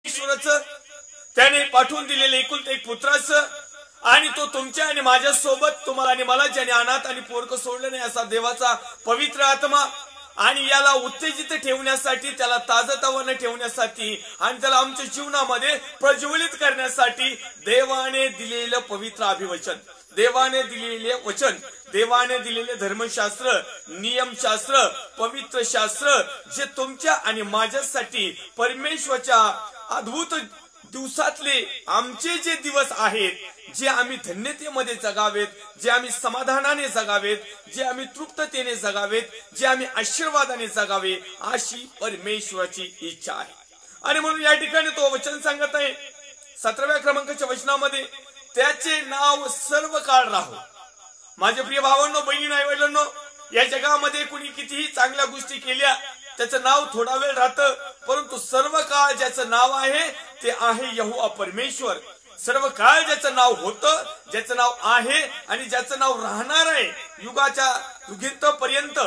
ईश्वराचं त्याने पाठवून दिलेले एकुलते एक पुत्राचं आणि तो तुमच्या आणि माझ्या सोबत तुम्हाला आणि मला ज्याने अनाथ आणि पोरकं सोडलं नाही असा देवाचा पवित्र आत्मा आणि याला उत्तेजित ठेवण्यासाठी त्याला ताजतवाने ठेवण्यासाठी आणि त्याला आमच्या जीवनामध्ये प्रज्वलित करण्यासाठी देवाने दिलेलं पवित्र अभिवचन, देवाने दिलेले वचन, देवाने दिलेले धर्मशास्त्र, नियमशास्त्र, पवित्र शास्त्र जे तुमच्या आणि माझ्यासाठी परमेश्वराच्या अद्भुत दिवसातले आमचे जे दिवस आहेत, जे आम्ही धन्यतेमध्ये जगावेत, जे आम्ही समाधानाने जगावेत, जे आम्ही तृप्ततेने जगावेत, जे आम्ही आशीर्वादाने जगावे अशी परमेश्वराची इच्छा आहे. आणि म्हणून या ठिकाणी तो वचन सांगत आहे 17व्या क्रमांकाच्या वचनामध्ये, त्याचे नाव सर्व काळ राहो. माझे प्रिय भावांनो, बहिणी, आई-वडिलांनो, या जगामध्ये कुणी कितीही चांगल्या गोष्टी केल्या त्याचं नाव थोडा वेळ राहतं, परंतु सर्व काळ ज्याचं नाव आहे ते आहे यहोवा परमेश्वर. सर्व काळ ज्याचं नाव होतं, ज्याचं नाव आहे आणि ज्याचं नाव राहणार आहे युगाच्या युगांपर्यंत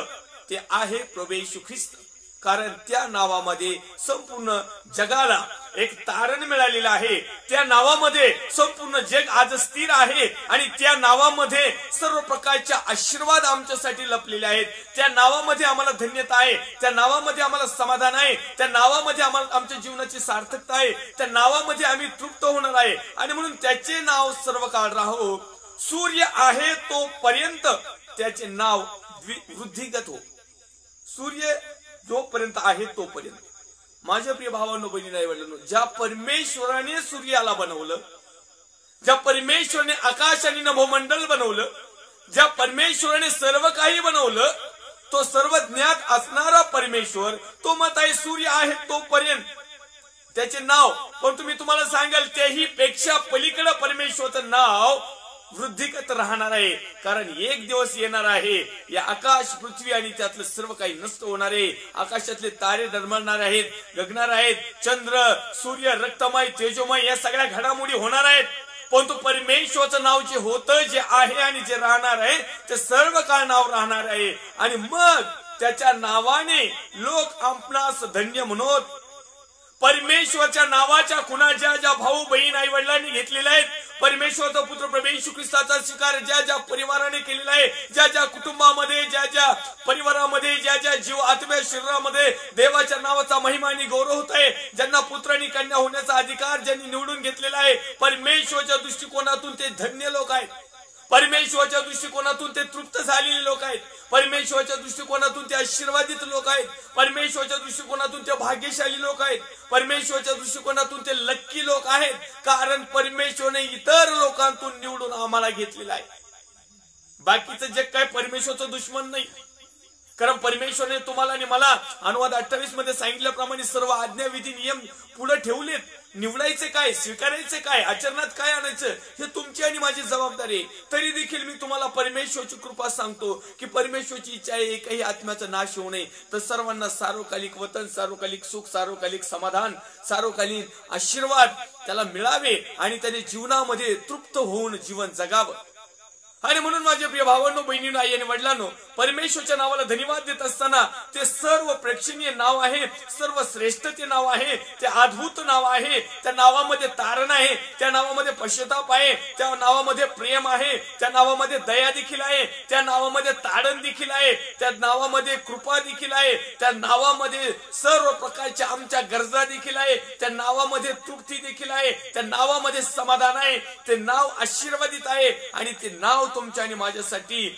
ते आहे प्रभू येशू ख्रिस्त. कारण त्या नावामध्ये संपूर्ण जगाला एक तारण मिळालेलं आहे. त्या नावामध्ये संपूर्ण जग आज स्थिर आहे आणि त्या नावामध्ये सर्व प्रकारचे आशीर्वाद आमच्यासाठी लपलेले आहेत. त्या नावामध्ये आम्हाला धन्यता आहे, त्या नावामध्ये आम्हाला समाधान आहे, त्या नावामध्ये आम्हाला आमच्या जीवनाची सार्थकता आहे, त्या नावामध्ये आम्ही तृप्त होणार आहे. आणि म्हणून त्याचे नाव सर्व काळ राहो. सूर्य आहे तोपर्यंत त्याचे नाव वृद्धिगत हो. सूर्य जोपर्यंत आहे तोपर्यंत. माझ्या प्रिय भावांनो, बहिणी, आई-वडिलांनो, ज्या परमेश्वराने सूर्याला बनवलं, ज्या परमेश्वराने आकाश आणि नभोमंडल बनवलं, ज्या परमेश्वराने सर्व काही बनवलं, तो सर्व ज्ञात असणारा परमेश्वर तो मत आहे सूर्य आहे तोपर्यंत त्याचे नाव. पण तुम्ही तुम्हाला सांगाल त्याही पेक्षा पलीकडे परमेश्वराचं नाव वृद्धिगत राहणार आहे. कारण एक दिवस येणार आहे, या आकाश पृथ्वी आणि त्यातलं सर्व काही नष्ट होणार आहे. आकाशातले तारे डगमगणार आहेत, गगणार आहेत, चंद्र, सूर्य, रक्तमय, तेजोमय या सगळ्या घडामोडी होणार आहेत. परंतु परमेश्वराचं नाव जे होतं, जे आहे आणि जे राहणार आहे ते सर्व काळ नाव राहणार आहे. आणि मग त्याच्या नावाने लोक आपणास धन्य म्हणत. परमेश्वराच्या नावाच्या खुणा ज्या ज्या भाऊ बहीण आई वडिलांनी घेतलेल्या आहेत, परमेश्वराचा पुत्र प्रभू येशू ख्रिस्ताचा स्वीकार ज्या ज्या परिवाराने केलेला आहे, ज्या ज्या कुटुंबामध्ये, ज्या ज्या परिवारामध्ये, ज्या ज्या जीव आत्म्या शरीरामध्ये देवाच्या नावाचा महिमा आणि गौरव होत आहे, ज्यांना पुत्र आणि कन्या होण्याचा अधिकार ज्यांनी निवडून घेतलेला आहे, परमेश्वराच्या दृष्टिकोनातून ते धन्य लोक आहेत. परमेश्वराच्या दृष्टिकोनातून ते तृप्त झालेले लोक आहेत. परमेश्वराच्या दृष्टिकोनातून ते आशीर्वादित लोक आहेत. परमेश्वराच्या दृष्टिकोनातून ते भाग्यशाली लोक आहेत. परमेश्वराच्या दृष्टिकोनातून ते लक्की लोक आहेत. कारण परमेश्वराने इतर लोकांतून निवडून आम्हाला घेतलेला आहे. बाकीचं जग काय परमेश्वराचं दुश्मन नाही. कारण परमेश्वराने तुम्हाला आणि मला अनुवाद 28 मध्ये सांगितल्याप्रमाणे सर्व आज्ञाविधी नियम पुढे ठेवलेत. निवडायचे काय, स्वीकारायचे काय, आचरणात काय आणायचं हे तुमची आणि माझी जबाबदारी आहे. तरी देखील मी तुम्हाला परमेश्वराची कृपा सांगतो की परमेश्वराची इच्छा आहे एकही आत्म्याचा नाश होऊ नये, तर सर्वांना सार्वकालिक वतन, सार्वकालिक सुख, सार्वकालिक समाधान, सार्वकालीन आशीर्वाद त्याला मिळावे आणि त्याने जीवनामध्ये तृप्त होऊन जीवन जगावं. आणि म्हणून माझे प्रिय भावांनो, बहिणींनो, आई आणि वडिलांनो, परमेश्वराच्या नावाला धन्यवाद देत असताना ते सर्व प्रेक्षणीय नाव आहे, सर्व श्रेष्ठ ते नाव आहे, ते अद्भुत नाव आहे. त्या नावामध्ये तारण आहे, त्या नावामध्ये पश्चाताप आहे, त्या नावामध्ये प्रेम आहे, त्या नावामध्ये दया देखील आहे, त्या नावामध्ये तारण देखील आहे, त्या नावामध्ये कृपा देखील आहे, त्या नावामध्ये सर्व प्रकारच्या आमच्या गरजा देखील आहे, त्या नावामध्ये तृप्ती देखील आहे, त्या नावामध्ये समाधान आहे. ते नाव आशीर्वादित आहे आणि ते नाव तुमच्या आणि माझ्यासाठी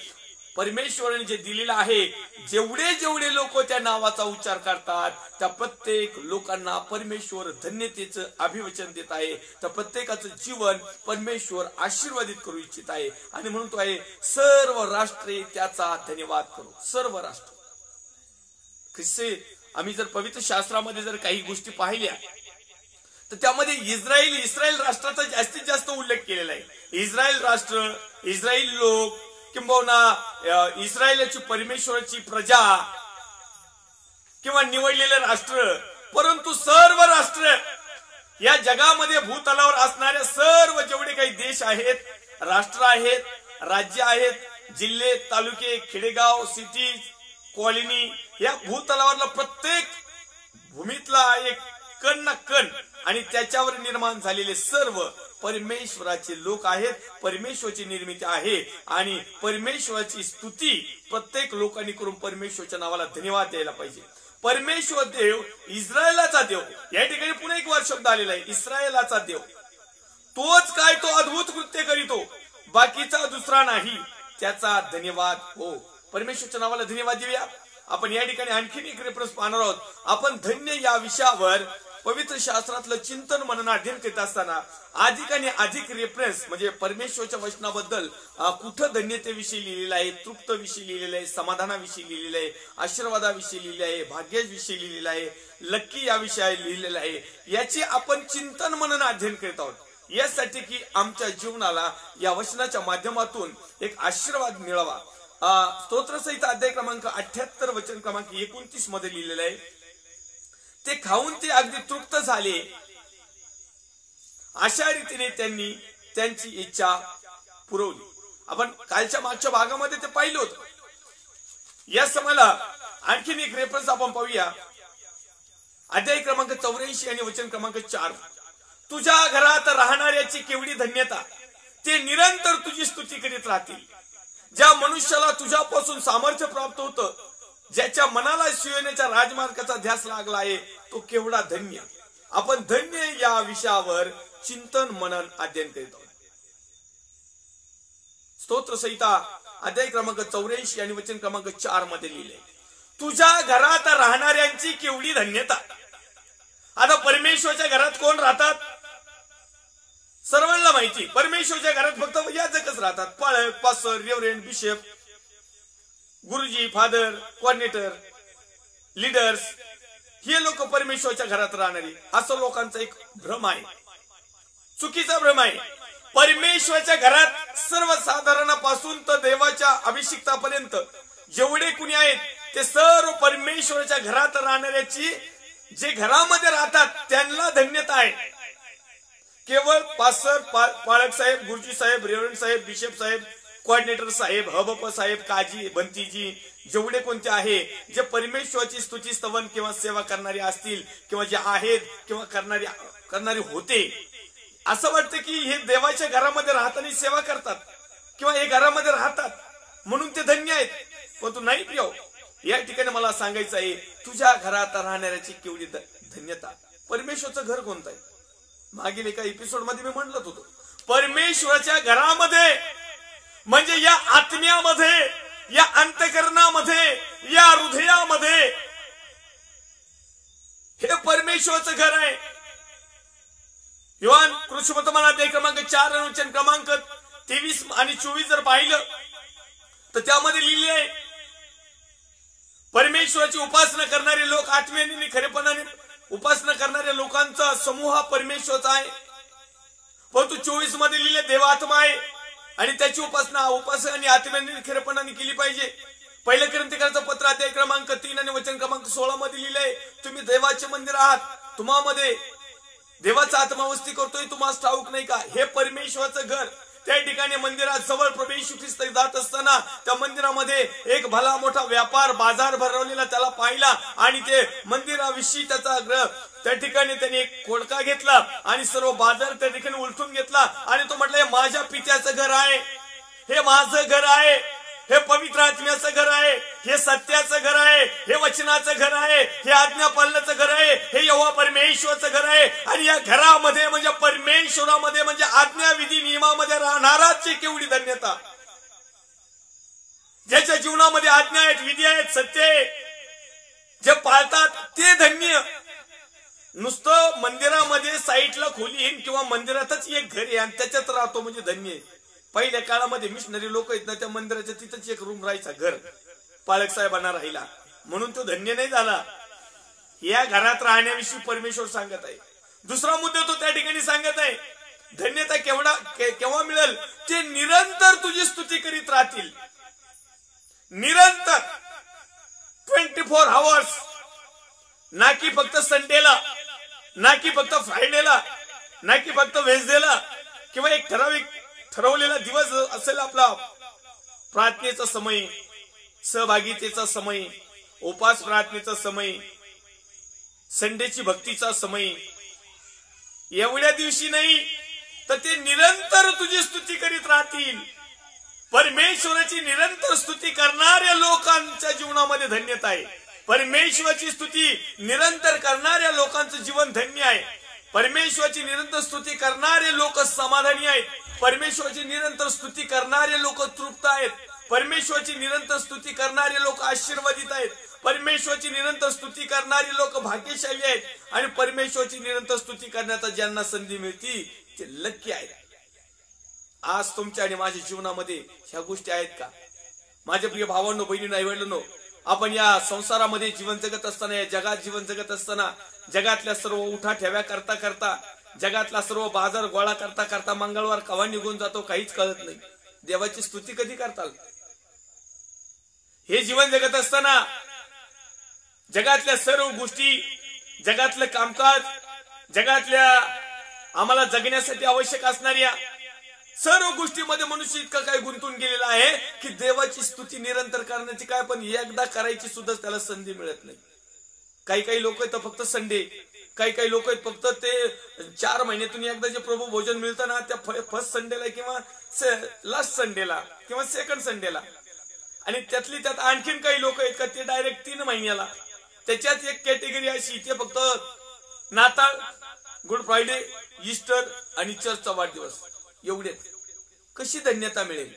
परमेश्वराने जे दिलेलं आहे. जेवढे जेवढे लोक त्या नावाचा उच्चार करतात त्या प्रत्येक लोकांना परमेश्वर धन्यतेचं अभिवचन देत आहे. तर प्रत्येकाचं जीवन परमेश्वर आशीर्वादित करू इच्छित आहे. आणि म्हणून तो आहे सर्व राष्ट्रे त्याचा धन्यवाद करू. सर्व राष्ट्र ख्रिस्ते आम्ही जर पवित्र शास्त्रामध्ये जर काही गोष्टी पाहिल्या तर त्यामध्ये इस्रायल राष्ट्राचा जास्तीत जास्त उल्लेख केलेला आहे. इस्रायल राष्ट्र, इस्रायल लोक किंबहुना इस्रायलची परमेश्वराची प्रजा किंवा निवडलेले राष्ट्र. परंतु सर्व राष्ट्र या जगामध्ये भूतलावर असणाऱ्या सर्व जेवढे काही देश आहेत, राष्ट्र आहेत, राज्य आहेत, जिल्हे, तालुके, खेडेगाव, सिटी, कॉलनी, या भूतलावरला प्रत्येक भूमीतला एक कण ना कण आणि त्याच्यावर निर्माण झालेले सर्व परमेश्वराचे लोक आहेत, परमेश्वराची निर्मिती आहे आणि परमेश्वराची स्तुती प्रत्येक लोकांनी करून परमेश्वराच्या नावाला धन्यवाद द्यायला पाहिजे. परमेश्वर देव इस्रायलाचा देव, या ठिकाणी पुन्हा एक वार शब्द आलेला आहे, इस्रायलाचा देव. तोच काय तो अद्भुत कृत्य करीतो, बाकीचा दुसरा नाही. त्याचा धन्यवाद हो. परमेश्वराच्या नावाला धन्यवाद देऊया. आपण या ठिकाणी आणखीन एक रेफरन्स पाहणार आहोत. आपण धन्य या विषयावर पवित्र शास्त्रातलं चिंतन मनन अध्ययन करीत असताना अधिक आणि अधिक रेफरन्स म्हणजे परमेश्वराच्या वचनाबद्दल कुठं धन्यतेविषयी लिहिलेलं आहे, तृप्तविषयी लिहिलेलं आहे, समाधानाविषयी लिहिलेलं आहे, आशीर्वादाविषयी लिहिलेलं आहे, भाग्याविषयी लिहिलेलं आहे, लक्की या विषयात लिहिलेलं आहे. याची आपण चिंतन मनन अध्ययन करीत आहोत यासाठी की आमच्या जीवनाला या वचनाच्या माध्यमातून एक आशीर्वाद मिळावा. स्तोत्रसहित अध्याय क्रमांक 78 वचन क्रमांक 29 मध्ये लिहिलेलं आहे, ते खाऊन ते अगदी तृप्त झाले, अशा रीतीने त्यांनी त्यांची इच्छा पुरवली. आपण कालच्या मागच्या भागामध्ये ते पाहिलं होतं. या समयाला आणखीन एक रेफरन्स आपण पाहूया. अध्याय क्रमांक 84 आणि वचन क्रमांक 4. तुझ्या घरात राहणाऱ्याची केवढी धन्यता, ते निरंतर तुझी स्तुती करीत राहतील. ज्या मनुष्याला तुझ्यापासून सामर्थ्य प्राप्त होतं, ज्याच्या मनाला शिवण्याच्या राजमार्गाचा ध्यास लागला आहे, तो केवढा धन्य. आपण धन्य या विषयावर चिंतन मनन अध्ययन करीत आहोत. स्तोत्र संहिता अध्याय क्रमांक 84 आणि वचन क्रमांक 4 मध्ये लिहिले, तुझ्या घरात राहणाऱ्यांची केवढी धन्यता. आता परमेश्वराच्या घरात कोण राहतात? सर्वांना माहिती. परमेश्वराच्या घरात फक्त याजकच राहतात. पाळक, पास्टर, रेव्हरंड, बिशप, गुरुजी, फादर, कोऑर्डिनेटर, लीडर्स, हे लोक परमेश्वराच्या घरात राहणारी. असं लोकांचा एक भ्रम आहे, चुकीचा भ्रम आहे. परमेश्वराच्या घरात सर्वसाधारणापासून तर देवाच्या अभिषिक्तापर्यंत जेवढे कुणी आहेत ते सर्व परमेश्वराच्या घरात राहणाऱ्याची, जे घरामध्ये राहतात त्यांना धन्यता आहे. केवळ पास्टर, पाळक साहेब, गुरुजी साहेब, रेव्हरंड साहेब, बिशप साहेब, कोऑर्डिनेटर साहेब, हबप साहेब, काजी, बंतीजी, जेवढे कोणते आहे जे परमेश्वराची स्तुती स्तवन किंवा सेवा करणारे असतील किंवा जे आहेत किंवा करणारे होते, असं वाटतं की हे देवाच्या घरामध्ये राहताना सेवा करतात किंवा हे घरामध्ये राहतात म्हणून ते धन्य आहेत. पण तू नाही प्रिय, या ठिकाणी मला सांगायचं आहे, तुझ्या घरात राहणाऱ्याची केवढी धन्यता. परमेश्वराचं घर कोणतं आहे? मागील एका एपिसोड मध्ये मी म्हणलंच होतो, परमेश्वराच्या घरामध्ये म्हणजे या आत्म्यामध्ये, या अंतःकरणामध्ये, या हृदयामध्ये हे परमेश्वराचं घर आहे. योहान कृष्णवर्तमान अध्याय क्रमांक 4 आणि वचन क्रमांक 23 आणि 24 जर पाहिलं तर त्यामध्ये लिहिले आहे, परमेश्वराची उपासना करणारे लोक, आत्म्याने आणि खरेपणाने उपासना करणाऱ्या लोकांचा समूह परमेश्वराचा आहे. परंतु 24 मध्ये लिहिले देवात्मा आहे आणि त्याची उपासना आणि आत्म्याने खरेपणाने केली पाहिजे. पहिल्या कोरिंथीकरांचं पत्र अध्याय क्रमांक 3 आणि वचन क्रमांक 16 मध्ये लिहिलंय, तुम्ही देवाचे मंदिर आहात, तुम्हामध्ये देवाचा आत्मा वस्ती करतोय, तुम्हाला ठाऊक नाही का? हे परमेश्वराचं घर. त्या ठिकाणी मंदिरात जवळ प्रभू येशू ख्रिस्त जात असताना त्या मंदिरामध्ये एक भला मोठा व्यापार बाजार भरवलेला त्याला पाहिला आणि ते मंदिराविषयी त्याचा आग्रह, त्या ठिकाणी त्याने एक खोडका घेतला आणि सर्व बाजार त्या ठिकाणी उलटून घेतला आणि तो म्हटलं, हे माझ्या पित्याचं घर आहे, हे माझं घर आहे, हे पवित्र आत्म्याचं घर आहे, हे सत्याचं घर आहे, हे वचनाचं घर आहे, हे आज्ञा पालनाचं घर आहे, हे यहोवा परमेश्वराचं घर आहे. आणि या घरामध्ये म्हणजे परमेश्वरामध्ये म्हणजे आज्ञा विधी नियमामध्ये राहणाराची केवढी धन्यता. ज्याच्या जीवनामध्ये आज्ञा आहेत, विधी आहेत, सत्य आहे, जे पाळतात ते धन्य. नुसतं मंदिरामध्ये साईटला खोली येईन किंवा मंदिरातच एक घर आहे आणि त्याच्यात राहतो म्हणजे धन्य आहे. पहिल्या काळामध्ये मिशनरी लोक आहेत ना, त्या मंदिराच्या तिथंच एक रूम राहायचा, घर पाळक साहेबांना राहिला, म्हणून तो धन्य नाही झाला. या घरात राहण्याविषयी परमेश्वर सांगत आहे. दुसरा मुद्दा तो त्या ठिकाणी सांगत आहे, धन्यता केव्हा मिळेल? ते निरंतर तुझी स्तुती करीत राहतील. निरंतर 24 आवर्स, ना की फक्त संडेला, ना की फक्त फ्रायडेला, ना की फक्त वेन्सडेला किंवा एक ठरवलेला दिवस असेल आपला प्रार्थनेचा समय, सहभागितेचा समय, उपास प्रार्थनेचा समय, संडेची भक्तीचा समय एवढ्या दिवशी नाही तर ते निरंतर तुझी स्तुती करीत राहतील. परमेश्वराची निरंतर स्तुती करणाऱ्या लोकांच्या जीवनामध्ये धन्यता आहे. परमेश्वराची स्तुती निरंतर करणाऱ्या लोकांचं जीवन धन्य आहे. परमेश्वराची निरंतर स्तुती करणारे लोक समाधानी आहेत. परमेश्वराची निरंतर स्तुती करणारे लोक तृप्त आहेत. परमेश्वराची निरंतर स्तुती करणारे लोक आशीर्वादित आहेत. परमेश्वराची निरंतर स्तुती करणारी लोक भाग्यशाली आहेत. आणि परमेश्वराची निरंतर स्तुती करण्याचा ज्यांना संधी मिळती ते लक्की आहेत. आज तुमच्या आणि माझ्या जीवनामध्ये ह्या गोष्टी आहेत का? माझे प्रिय भावांनो, बहिणींनो, आईवडिलांनो, आपण या संसारामध्ये जीवन जगत असताना, या जगात जीवन जगत असताना, जगातल्या सर्व उठा ठेव्या करता करता, जगातला सर्व बाजार गोळा करता करता मंगळवार कवा निघून जातो काहीच कळत नाही. देवाची स्तुती कधी करताल? हे जीवन जगत असताना जगातल्या सर्व गोष्टी, जगातलं कामकाज, जगातल्या आम्हाला जगण्यासाठी आवश्यक असणाऱ्या सर्व गोष्टीमध्ये मनुष्य इतका काय गुंतून गेलेला आहे की देवाची स्तुती निरंतर करण्याची काय पण एकदा करायची सुद्धा त्याला संधी मिळत नाही. काही काही लोक आहेत फक्त संडे, काही काही लोक आहेत फक्त ते 4 महिन्यातून एकदा जे प्रभू भोजन मिळतं ना त्या फर्स्ट संडेला किंवा लास्ट संडेला किंवा सेकंड संडेला. आणि त्यातली त्यात आणखीन काही लोक आहेत का ते डायरेक्ट 3 महिन्याला. त्याच्यात एक कॅटेगरी अशी, ते फक्त नाताळ, गुड फ्रायडे, ईस्टर आणि चर्चचा वाढदिवस एवढे. कशी धन्यता मिळेल?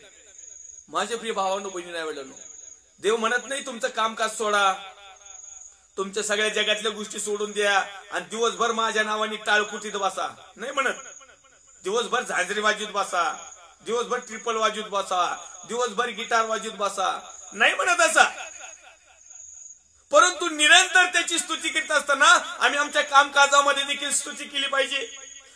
माझे प्रिय भावांनो, बहिणी, आईवडिलांनो, देव म्हणत नाही तुमचं कामकाज सोडा, तुमच्या सगळ्या जगातल्या गोष्टी सोडून द्या आणि दिवसभर माझ्या नावाने टाळकुटीत बसा. नाही म्हणत. दिवसभर झांजरी वाजवत बसा, दिवसभर ट्रिपल वाजवत बसा, दिवसभर गिटार वाजवत बसा, नाही म्हणत असा. परंतु निरंतर त्याची स्तुती करीत असताना आम्ही आमच्या कामकाजामध्ये देखील स्तुती केली पाहिजे.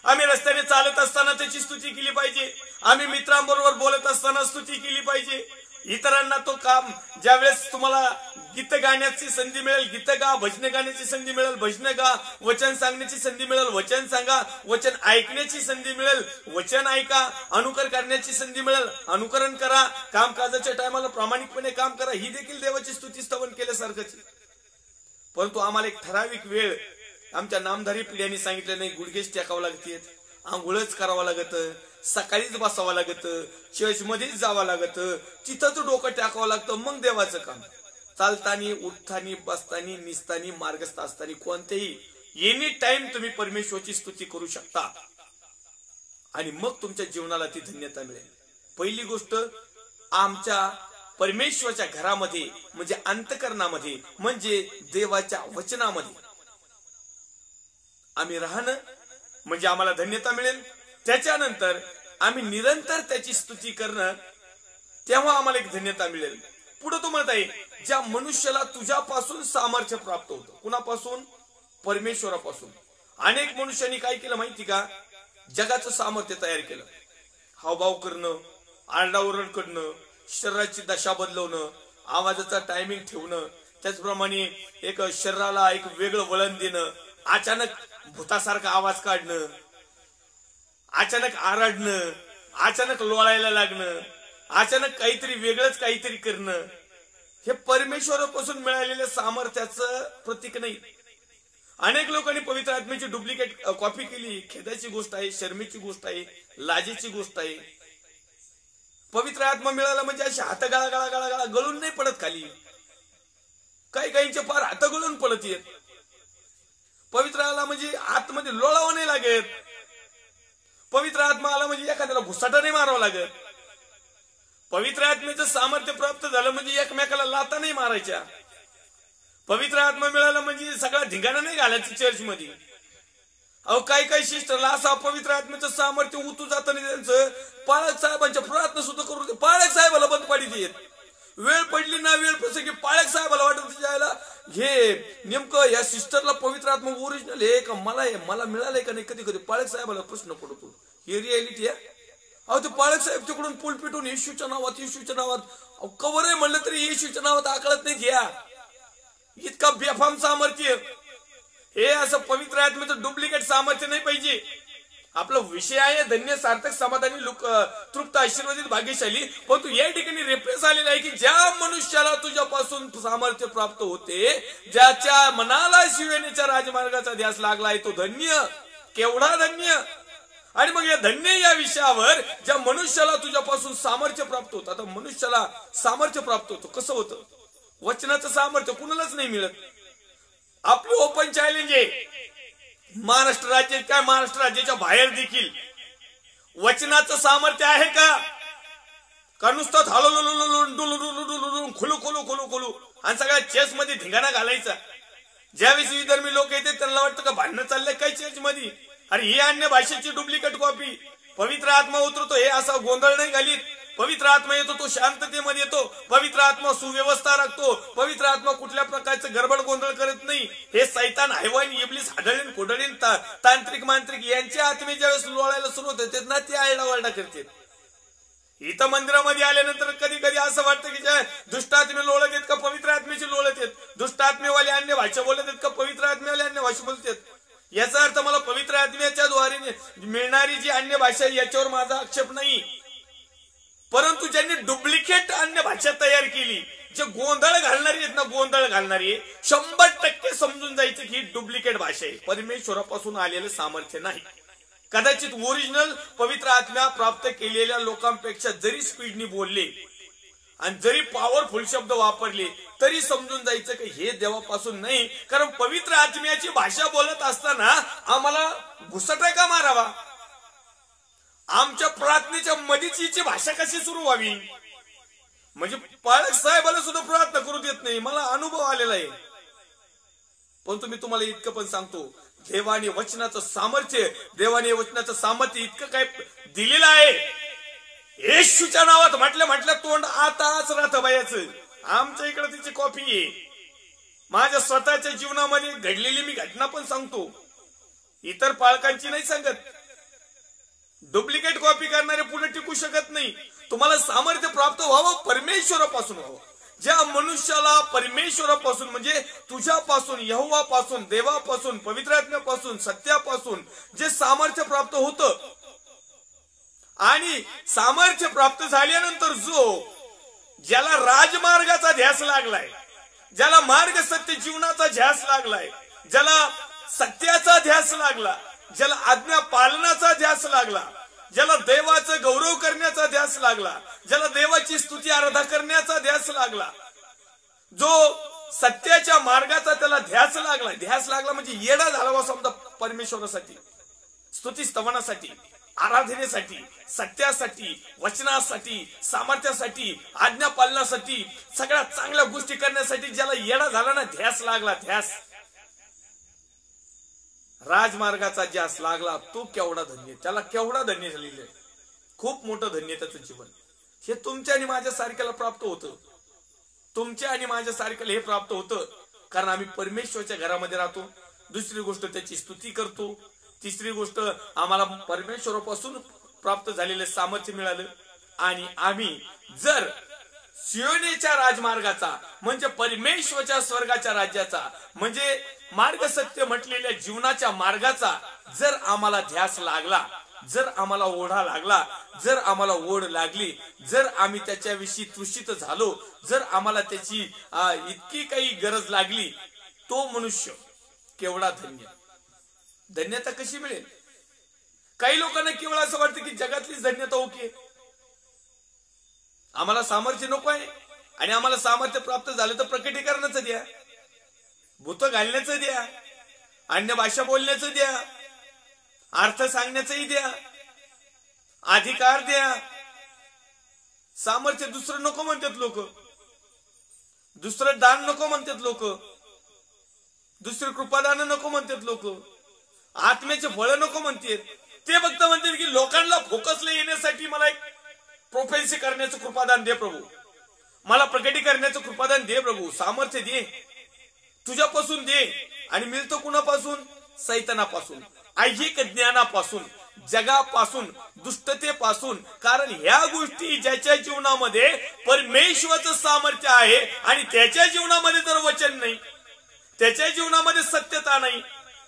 आम्ही रस्त्याने चालत असताना त्याची स्तुती केली पाहिजे. आम्ही मित्रांबरोबर बोलत असताना स्तुती केली पाहिजे. इतरांना तो काम, ज्यावेळेस तुम्हाला गीत गाण्याची संधी मिळेल गीत गा, भजन गाण्याची संधी मिळेल भजन गा, वचन सांगण्याची संधी मिळेल वचन सांगा, वचन ऐकण्याची संधी मिळेल वचन ऐका, अनुकरण करण्याची संधी मिळेल अनुकरण करा, कामकाजाच्या टायमाला प्रामाणिकपणे काम करा. ही देखील देवाची स्तुती स्तवन केल्यासारखंच. परंतु आम्हाला एक ठराविक वेळ आमच्या नामधारी पिढ्यांनी सांगितलं नाही, गुडघेच टेकावं लागते, आंघोळच करावं लागत, सकाळीच बसावं लागत, चर्चमध्येच जावं लागत, तिथंच डोकं टाकावं लागतं, मग देवाचं काम. चालतानी, उठतानी, बसतानी, निसतानी, मार्गस्थ असतानी, कोणतेही एनी टाइम तुम्ही परमेश्वराची स्तुती करू शकता आणि मग तुमच्या जीवनाला ती धन्यता मिळेल. पहिली गोष्ट, आमच्या परमेश्वराच्या घरामध्ये म्हणजे अंतकरणामध्ये म्हणजे देवाच्या वचनामध्ये आम्ही राहणं म्हणजे आम्हाला धन्यता मिळेल. त्याच्यानंतर आम्ही निरंतर त्याची स्तुती करणं, तेव्हा आम्हाला एक धन्यता मिळेल. पुढे तो म्हणत आहे, ज्या मनुष्याला तुझ्यापासून सामर्थ्य प्राप्त होतं. कुणापासून? परमेश्वरापासून. अनेक मनुष्यांनी काय केलं माहिती का? जगाचं सामर्थ्य तयार केलं. हावभाव करणं, आरडाओरड करणं, शरीराची दशा बदलवणं, आवाजाचा टायमिंग ठेवणं, त्याचप्रमाणे एक शरीराला एक वेगळं वळण देणं, अचानक भूतासारखा आवाज काढणं, अचानक आरडणं, अचानक लोळायला लागणं, अचानक काहीतरी वेगळंच काहीतरी करणं, हे परमेश्वरापासून मिळालेल्या सामर्थ्याचं प्रतीक नाही. अनेक लोकांनी पवित्र आत्म्याची डुप्लिकेट कॉपी केली. खेदाची गोष्ट आहे, शर्मेची गोष्ट आहे, लाजेची गोष्ट आहे. पवित्र आत्मा मिळाला म्हणजे अशी हात गाळा गाळा गाळा गाळा गळून नाही पडत खाली. काही काहींचे फार हात गळून पडत येत. पवित्र आला म्हणजे आतमध्ये लोळावं नाही लागत. पवित्र आत्मा आला म्हणजे एखाद्याला घुसाटा नाही मारावं लागत. पवित्र आत्म्याचं सामर्थ्य प्राप्त झालं म्हणजे एकमेकाला लाता नाही मारायच्या. पवित्र आत्मा मिळाला म्हणजे सगळा धिंगाणा नाही घालायचं चर्चमध्ये. अहो काही काही सिस्टरला असा पवित्र आत्म्याचं सामर्थ्य उतू जातं नाही त्यांचं. पाळक साहेबांच्या प्रार्थना सुद्धा करू, पाळक साहेबाला बंद पाडी देत. वेळ पडली ना, वेळ प्रसंगी पाळक साहेबाला वाटत जायला हे नेमकं या सिस्टरला पवित्र आत्मा ओरिजिनल आहे का, मला मिळालंय का नाही. कधी कधी पाळक साहेबाला प्रश्न पडतो. ही रियालिटी आहे. अहो ते पाळक साहेब तिकडून पूल पिटून येशूच्या नावात कवर आहे म्हणलं तरी येशूच्या नावात आकळत नाही घ्या. इतका बेफाम सामर्थ्य. हे असं पवित्र आत्म्याचं डुप्लिकेट सामर्थ्य नाही पाहिजे. आपला विषय आहे धन्य सार्थक समाधानी तृप्त आशीर्वादित भाग्यशाली, परंतु या ठिकाणी रेफरन्स आलेला आहे की ज्या मनुष्याला तुझ्यापासून सामर्थ्य प्राप्त होते, ज्याच्या मनाला शिवनेच्या राजमार्गाचा ध्यास लागला आहे तो धन्य. केवढा धन्य. आणि मग या धन्य या विषयावर ज्या मनुष्याला तुझ्यापासून सामर्थ्य प्राप्त होतं. आता मनुष्याला सामर्थ्य प्राप्त होतं कसं होतं? वचनाचं सामर्थ्य कुणालाच नाही मिळत. आपली ओपन चॅलेंज आहे महाराष्ट्र राज्यात काय महाराष्ट्र राज्याच्या बाहेर देखील वचनाचं सामर्थ्य आहे का नुसतं खुलू खुलू खुलू खुलू आणि सगळ्या चेस मध्ये धिंगाणा घालायचा. ज्यावेळेस विधर्मी लोक येते त्यांना वाटतं का भांडणं चाललंय काय चेस मध्ये, अरे ही अन्य भाषेची डुप्लिकेट कॉपी. पवित्र आत्मा उतरतो हे असा गोंधळ नाही घालीत. पवित्र आत्मा येतो तो शांततेमध्ये येतो. पवित्र आत्मा सुव्यवस्था राखतो. पवित्र आत्मा कुठल्या प्रकारचं गडबड गोंधळ करत नाही. हे सैतान हैवान इब्लीस हाडळीन खोडळीन तांत्रिक मांत्रिक यांच्या आत्मे ज्यावेळेस लोळायला सुरू होते ना ते आरडाओरडा करतात. इथं मंदिरामध्ये आल्यानंतर कधी कधी असं वाटतं की दुष्ट आत्मे लोळत आहेत का पवित्र आत्म्याची लोळत आहेत, दुष्ट आत्मेवाले अन्य भाषा बोलत आहेत का पवित्र आत्मेवाले अन्य भाषा बोलतात. याचा अर्थ मला पवित्र आत्म्याच्या द्वारे मिळणारी जी अन्य भाषा याच्यावर माझा आक्षेप नाही, परंतु ज्यांनी डुप्लिकेट अन्य भाषा तयार केली, जे गोंधळ घालणारी आहेत ना, गोंधळ घालणारी 100% समजून जायचं की डुप्लिकेट भाषा आहे, परमेश्वरापासून आलेलं सामर्थ्य नाही. कदाचित ओरिजिनल पवित्र आत्मा प्राप्त केलेल्या लोकांपेक्षा जरी स्पीडनी बोलले आणि जरी पॉवरफुल शब्द वापरले तरी समजून जायचं की हे देवापासून नाही. कारण पवित्र आत्म्याची भाषा बोलत असताना आम्हाला घुसटा का मारावा? आमच्या प्रार्थनेच्या मधीची भाषा कशी सुरू व्हावी? म्हणजे पालक साहेबाला सुद्धा प्रार्थना करू देत नाही. मला अनुभव आलेला आहे. पण तुम्ही तुम्हाला इतकं पण सांगतो, देवाने वचनाचं सामर्थ्य, देवाने वचनाचं सामर्थ्य इतकं काय दिलेलं आहे. येशूच्या नावात म्हटल्या तोंड आताच राहतं बायाचं. आमच्या इकडे तिची कॉपी आहे. माझ्या स्वतःच्या जीवनामध्ये घडलेली मी घटना पण सांगतो, इतर पालकांची नाही सांगत. डुप्लिकेट कॉपी करणारे पुढे टिकू शकत नाही. तुम्हाला सामर्थ्य प्राप्त व्हावं परमेश्वरापासून व्हावं. ज्या मनुष्याला परमेश्वरापासून म्हणजे तुझ्यापासून, यहोवापासून, देवापासून, पवित्र आत्म्यापासून, सत्यापासून जे सामर्थ्य प्राप्त होतं आणि सामर्थ्य प्राप्त झाल्यानंतर ज्याला राजमार्गाचा ध्यास लागलाय, ज्याला मार्ग सत्य जीवनाचा ध्यास लागलाय, ज्याला सत्याचा ध्यास लागला, ज्याला आज्ञा पालनाचा ध्यास लागला, ज्याला देवाचं गौरव करण्याचा ध्यास लागला, ज्याला देवाची स्तुती आराधना करण्याचा ध्यास लागला, जो सत्याच्या मार्गाचा त्याला ध्यास लागला. ध्यास लागला म्हणजे येडा झाला समजा परमेश्वरासाठी, स्तुती स्तवनासाठी, आराधनेसाठी, सत्यासाठी, वचनासाठी, सामर्थ्यासाठी, आज्ञा पालनासाठी, सगळ्या चांगल्या गोष्टी करण्यासाठी ज्याला येडा झाला ना, ध्यास लागला, ध्यास राजमार्गाचा ध्यास लागला, तो केवढा धन्य. त्याला केवढा धन्य झालेलं आहे. खूप मोठं धन्य त्याचं जीवन. हे तुमच्या आणि माझ्या सारख्याला प्राप्त होतं. तुमच्या आणि माझ्या सारख्याला हे प्राप्त होतं कारण आम्ही परमेश्वराच्या घरामध्ये राहतो. दुसरी गोष्ट त्याची स्तुती करतो. तिसरी गोष्ट आम्हाला परमेश्वरापासून प्राप्त झालेलं सामर्थ्य मिळालं. आणि आम्ही जर सियोनेच्या राजमार्गाचा म्हणजे परमेश्वराच्या स्वर्गाच्या राज्याचा म्हणजे मार्ग सत्य म्हटलेल्या जीवनाच्या मार्गाचा जर आम्हाला ध्यास लागला, जर आम्हाला ओढा लागला, जर आम्हाला ओढ लागली, जर आम्ही त्याच्याविषयी तृषित झालो, जर आम्हाला त्याची इतकी काही गरज लागली, तो मनुष्य केवढा धन्य. धन्यता कशी मिळेल? काही लोकांना केवळ असं वाटतं की जगातलीच धन्यता ओके, आम्हाला सामर्थ्य नको आहे आणि आम्हाला सामर्थ्य प्राप्त झालं तर प्रकटीकरणाचं द्या, भूत घालण्याचं द्या, अन्य भाषा बोलण्याचं द्या, अर्थ सांगण्याचंही द्या, अधिकार द्या. सामर्थ्य दुसरं नको म्हणतात लोक, दुसरं दान नको म्हणतात लोक, दुसरी कृपादान नको म्हणतात लोक, आत्म्याचे फळ नको म्हणतात. ते फक्त म्हणतात की लोकांना फोकसला येण्यासाठी मला एक प्रोफेसी करण्याचं कृपादान दे प्रभू, मला प्रकटी करण्याचं कृपादान दे प्रभू, सामर्थ्य दे, तुझ्यापासून दे. आणि मिळतं कुणापासून? सैतानापासून, ऐहिक ज्ञानापासून, जगापासून, दुष्टतेपासून. कारण ह्या गोष्टी ज्याच्या जीवनामध्ये परमेश्वराचं सामर्थ्य आहे आणि त्याच्या जीवनामध्ये जर वचन नाही, त्याच्या जीवनामध्ये सत्यता नाही,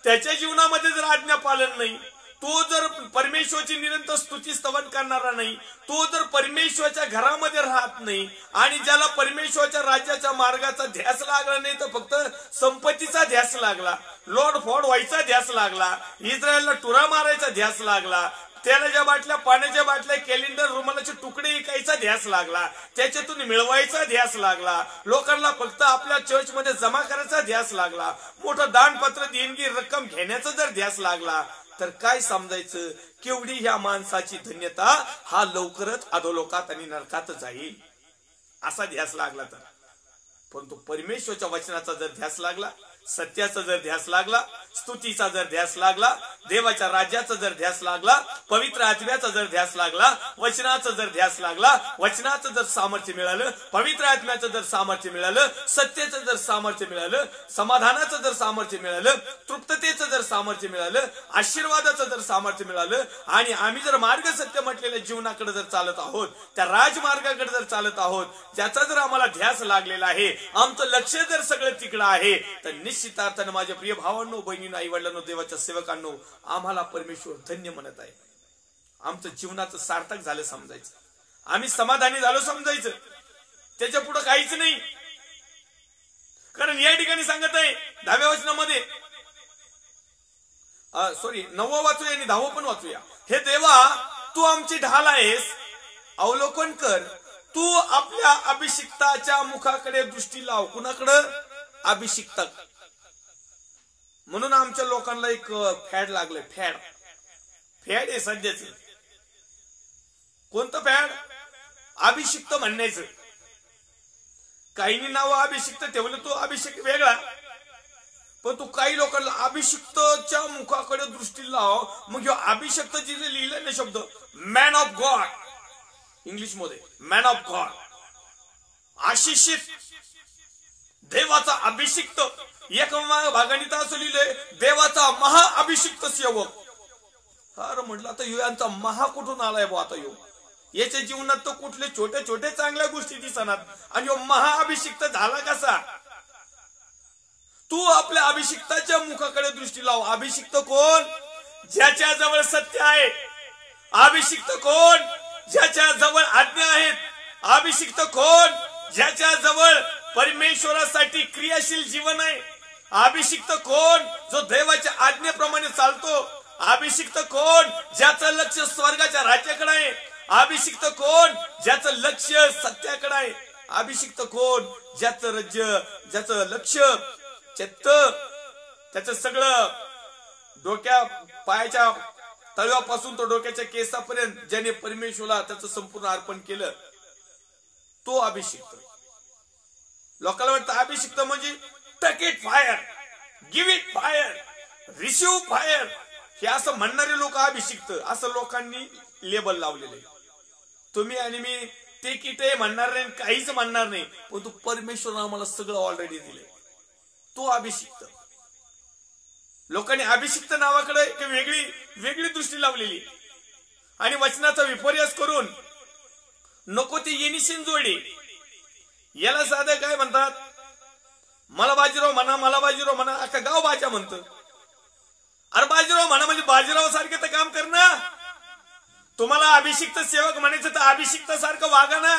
त्याच्या जीवनामध्ये जर आज्ञा पालन नाही, तो जर परमेश्वराची निरंतर स्तुती स्तवन करणारा नाही, तो जर परमेश्वराच्या घरामध्ये राहत नाही आणि ज्याला परमेश्वराच्या राज्याच्या मार्गाचा ध्यास लागला नाही, तर फक्त संपत्तीचा ध्यास लागला, लॉर्ड फॉड व्हायचा ध्यास लागला, इस्रायलला टुरा मारायचा ध्यास लागला, तेलाच्या बाटल्या पाण्याच्या बाटल्या कॅलेंडर रुमालाचे तुकडे विकायचा ध्यास लागला, त्याच्यातून मिळवायचा ध्यास लागला, लोकांना फक्त आपल्या चर्च मध्ये जमा करायचा ध्यास लागला, मोठं दानपत्र देणगी रक्कम घेण्याचा जर ध्यास लागला, तर काय समजायचं केवढी ह्या माणसाची धन्यता, हा लवकरच अधोलोकात आणि नरकात जाईल असा ध्यास लागला. तर परंतु परमेश्वराच्या वचनाचा जर ध्यास लागला, सत्याचा जर ध्यास लागला, स्तुतीचा जर ध्यास लागला, देवाच्या राज्याचा जर ध्यास लागला, पवित्र आत्म्याचा जर ध्यास लागला, वचनाचा जर ध्यास लागला, वचनाचं जर सामर्थ्य मिळालं, पवित्र आत्म्याचं जर सामर्थ्य मिळालं, सत्याचं जर सामर्थ्य मिळालं, समाधानाचं जर सामर्थ्य मिळालं, तृप्ततेचं जर सामर्थ्य मिळालं, आशीर्वादाचं जर सामर्थ्य मिळालं आणि आम्ही जर मार्ग सत्य म्हटलेल्या जीवनाकडे जर चालत आहोत, त्या राजमार्गाकडे जर चालत आहोत, ज्याचा जर आम्हाला ध्यास लागलेला आहे, आमचं लक्ष जर सगळं तिकडं आहे, तर निश्चित अर्थानं माझ्या प्रिय भावांनो, बहिणींनो, आई वडिलांनो, देवाच्या सेवकांनो, आम्हाला परमेश्वर धन्य म्हणत आहे. आमचं जीवनाचं सार्थक झालं समजायचं, आम्ही समाधानी झालो समजायचं, त्याच्या पुढे काहीच नाही. कारण या ठिकाणी सांगत आहे 10व्या वचनामध्ये, सॉरी 9वं वाचूया आणि 10वं पण वाचूया. हे देवा, तू आमची ढाल आहेस, अवलोकन कर, तू आपल्या अभिषिक्ताच्या मुखाकडे दृष्टी लाव. कुणाकडे? अभिषिक्त. म्हणून आमच्या लोकांना एक फॅड लागलंय, फॅड आहे सध्याच. कोणतं फॅड? अभिषिक्त म्हणण्याचं. काहींनी नाव अभिषिक्त ठेवलं, तो अभिषेक वेगळा, पण तू काही लोकांना अभिषिक्तच्या मुखाकडे दृष्टी लाव. मग ह्यो अभिषिक्त जे लिहिलंय ना शब्द, मॅन ऑफ गॉड, इंग्लिश मध्ये मॅन ऑफ गॉड, आशिषित, देवाचा अभिषिक्त. एक भागाने तर असं लिहिलंय, देवाचा महाअभिषिक्त सेवक. अरे म्हटलं आता यांचा महा कुठून आलाय बा? आता याच्या जीवनात तर कुठले छोटे छोटे चांगल्या गोष्टी दिसणार, आणि महाअभिषिक्त झाला कसा? तू आपल्या अभिषिक्ताच्या मुखाकडे दृष्टी लाव. अभिषिक्त कोण? ज्याच्या जवळ सत्य आहे. अभिषिक्त कोण? ज्याच्या जवळ आज्ञा आहेत. अभिषिक्त कोण? ज्याच्या जवळ परमेश्वरासाठी क्रियाशील जीवन आहे. अभिषिक्त कोण? जो देवाच्या आज्ञेप्रमाणे चालतो. अभिषिक्त कोण? ज्याचं लक्ष स्वर्गाच्या राज्याकडे आहे. अभिषिक्त कोण? ज्याचं लक्ष सत्याकडे आहे. अभिषिक्त कोण? ज्याचं लक्ष चित्त, त्याचं सगळं डोक्या पायाच्या तळव्यापासून तो डोक्याच्या केसापर्यंत ज्याने परमेश्वराला त्याचं संपूर्ण अर्पण केलं, तो अभिषिक्त. लोकांना वाटतं अभिषिक्त म्हणजे take it fire, give it fire, receive fire, हे असं म्हणणारे लोक अभिषिक्त, असं लोकांनी लेबल लावलेले. तुम्ही आणि मी ते किट म्हणणार नाही, काहीच म्हणणार नाही, पण तू परमेश्वर आम्हाला सगळं ऑलरेडी दिले, तो अभिषिक्त. लोकांनी अभिषिक्त नावाकडे एक वेगळी दृष्टी लावलेली आणि वचनाचा विपर्यास करून नको ते येणीशीन जोडे. याला साधं काय म्हणतात? मला बाजीराव म्हणा, मला बाजीराव म्हणा, अख्खा गाव बाजा म्हणतं. अरे बाजीराव म्हणा म्हणजे बाजीराव सारखे तर काम कर ना. तुम्हाला अभिषिक्त सेवक म्हणायचं तर अभिषिक्त सारखं वागा ना.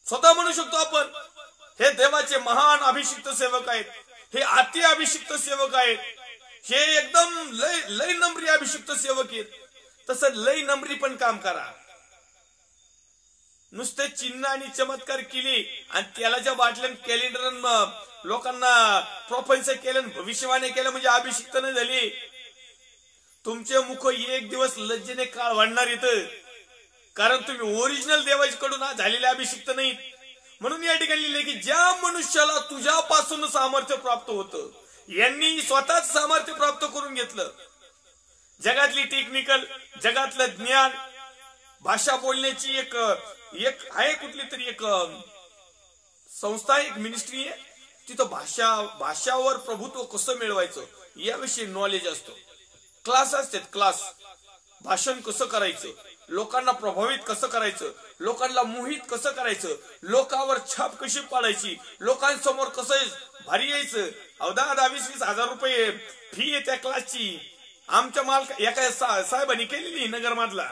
स्वतः म्हणू शकतो आपण, हे देवाचे महान अभिषिक्त सेवक आहेत, हे अति अभिषिक्त सेवक आहेत, हे एकदम लय नम्री अभिषिक्त सेवक आहेत. तसं लय नम्री पण काम करा. नुसते चिन्ह आणि चमत्कार केली आणि तेलाच्या बाटल्यान कॅलेंडर लोकांना प्रोफेसर केलं, भविष्यवाणी केलं म्हणजे अभिषिक्त नाही झाली. तुमचे मुख एक दिवस लज्जेने काळ वाढणार येतं, कारण तुम्ही ओरिजिनल देवाकडून झालेले अभिषिक्त नाहीत. म्हणून या ठिकाणी लिहिले की ज्या मनुष्याला तुझ्यापासून सामर्थ्य प्राप्त होतं, यांनी स्वतःच सामर्थ्य प्राप्त करून घेतलं. जगातली टेक्निकल, जगातलं ज्ञान, भाषा बोलण्याची एक आहे, कुठली तरी एक संस्था, एक मिनिस्ट्री आहे, तिथं भाषावर प्रभुत्व कसं मिळवायचं याविषयी नॉलेज असतं. क्लास असतात, क्लास. भाषण कसं करायचं, लोकांना प्रभावित कसं करायचं, लोकांना मोहित कसं करायचं, लोकांवर छाप कशी पाडायची, लोकांसमोर कसं भारी यायचं. 10-20 हजार रुपये फी आहे त्या क्लासची. आमच्या मालक एका साहेबांनी केलेली नगर मधला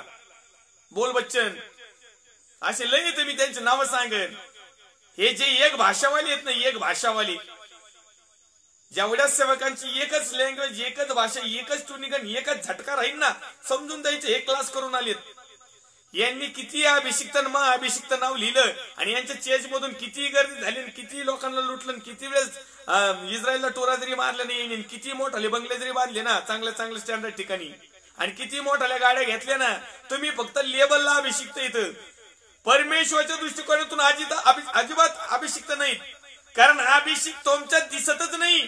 बोल बच्चन, असे लय येते, मी त्यांचे नाव सांगेन. हे जे एक भाषावाली आहेत ना, एक भाषावाली, जेवढ्या सेवकांची एकच लँग्वेज, एकच भाषा, एकच टुनिगन, एकच झटका राहील ना, समजून द्यायचे. हे क्लास करून आलेत. यांनी किती अभिषिक्त महाअभिषिक्त नाव लिहिलं आणि यांच्या चेज मधून किती गर्दी झाली, किती लोकांना लुटलं, किती वेळेस इस्रायलला टोरा जरी मारला नाही, किती मोठाले बंगले जरी बांधले ना चांगल्या चांगल्या स्टँडर्ड ठिकाणी, आणि किती मोठाल्या गाड्या घेतल्या ना. तुम्ही फक्त लेबलला अभिषिक्त इथं, परमेश्वराच्या दृष्टिकोनातून अजिबात अभिषिक्त नाहीत. कारण अभिषिक्त तुमच्यात दिसतच नाही.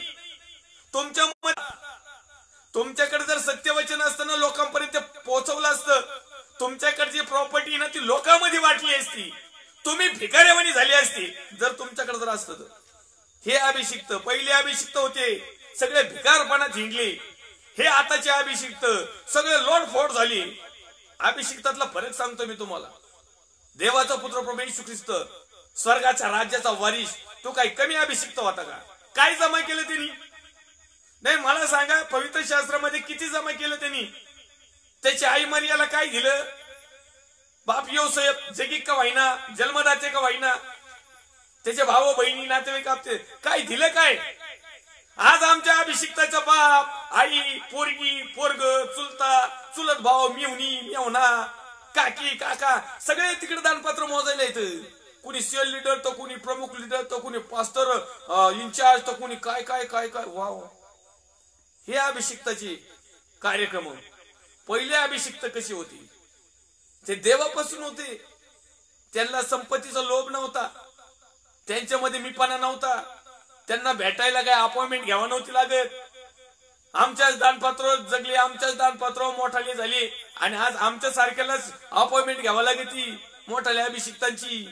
तुमच्याकडे जर सत्यवचन असतं ना, लोकांपर्यंत पोहोचवलं असतं, तुमच्याकडची प्रॉपर्टी ना ती लोकांमध्ये वाटली असती, तुम्ही भिकाऱ्यावानी झाली असती जर तुमच्याकडे जर असतं. हे अभिषिक्त पहिले अभिषिक्त होते, सगळे भिकारपणात हिंडले. हे आताचे अभिषिक्त सगळे लोडफोड झाली. अभिषिक्तातला फरक सांगतो मी तुम्हाला. देवाचा पुत्र प्रभू येशू ख्रिस्त, स्वर्गाच्या राज्याचा वारीस, तो काही कमी अभिषिक्त होता का? काय जमा केलं त्यांनी? नाही, मला सांगा, पवित्र शास्त्रामध्ये किती जमा केलं त्यांनी? त्याची आई मरियाला काय दिलं? बाप योसेफ जगी का वाहिना, जन्मदाते का वाहिना, त्याचे भाऊ बहिणी नातेवाईक आपते काय दिलं? काय आज आमच्या अभिषिक्ताचा बाप, आई, पोरगी, पोरग, चुलता, चुलत भाऊ, मिवणी, मेवना, काकी, काका सगळे तिकडे दानपत्र मोजायला येतं. कुणी सेल लीडर, तर कुणी प्रमुख लीडर, तर कुणी पास्टर इन्चार्ज, तर कुणी काय काय काय काय. वाव, हे अभिषिक्ताचे कार्यक्रम. पहिले अभिषिक्त कशी होती? ते देवापासून होते. त्यांना संपत्तीचा लोभ नव्हता, त्यांच्यामध्ये मीपणा नव्हता, त्यांना भेटायला काय अपॉइंटमेंट घ्यावा नव्हती लागत. आमच्याच दानपत्र जगले, आमच्याच दानपत्र मोठाले झाले, आणि आज आमच्या सारख्यालाच अपॉइंटमेंट घ्यावा लागती मोठाल्या अभिषिक्तांची.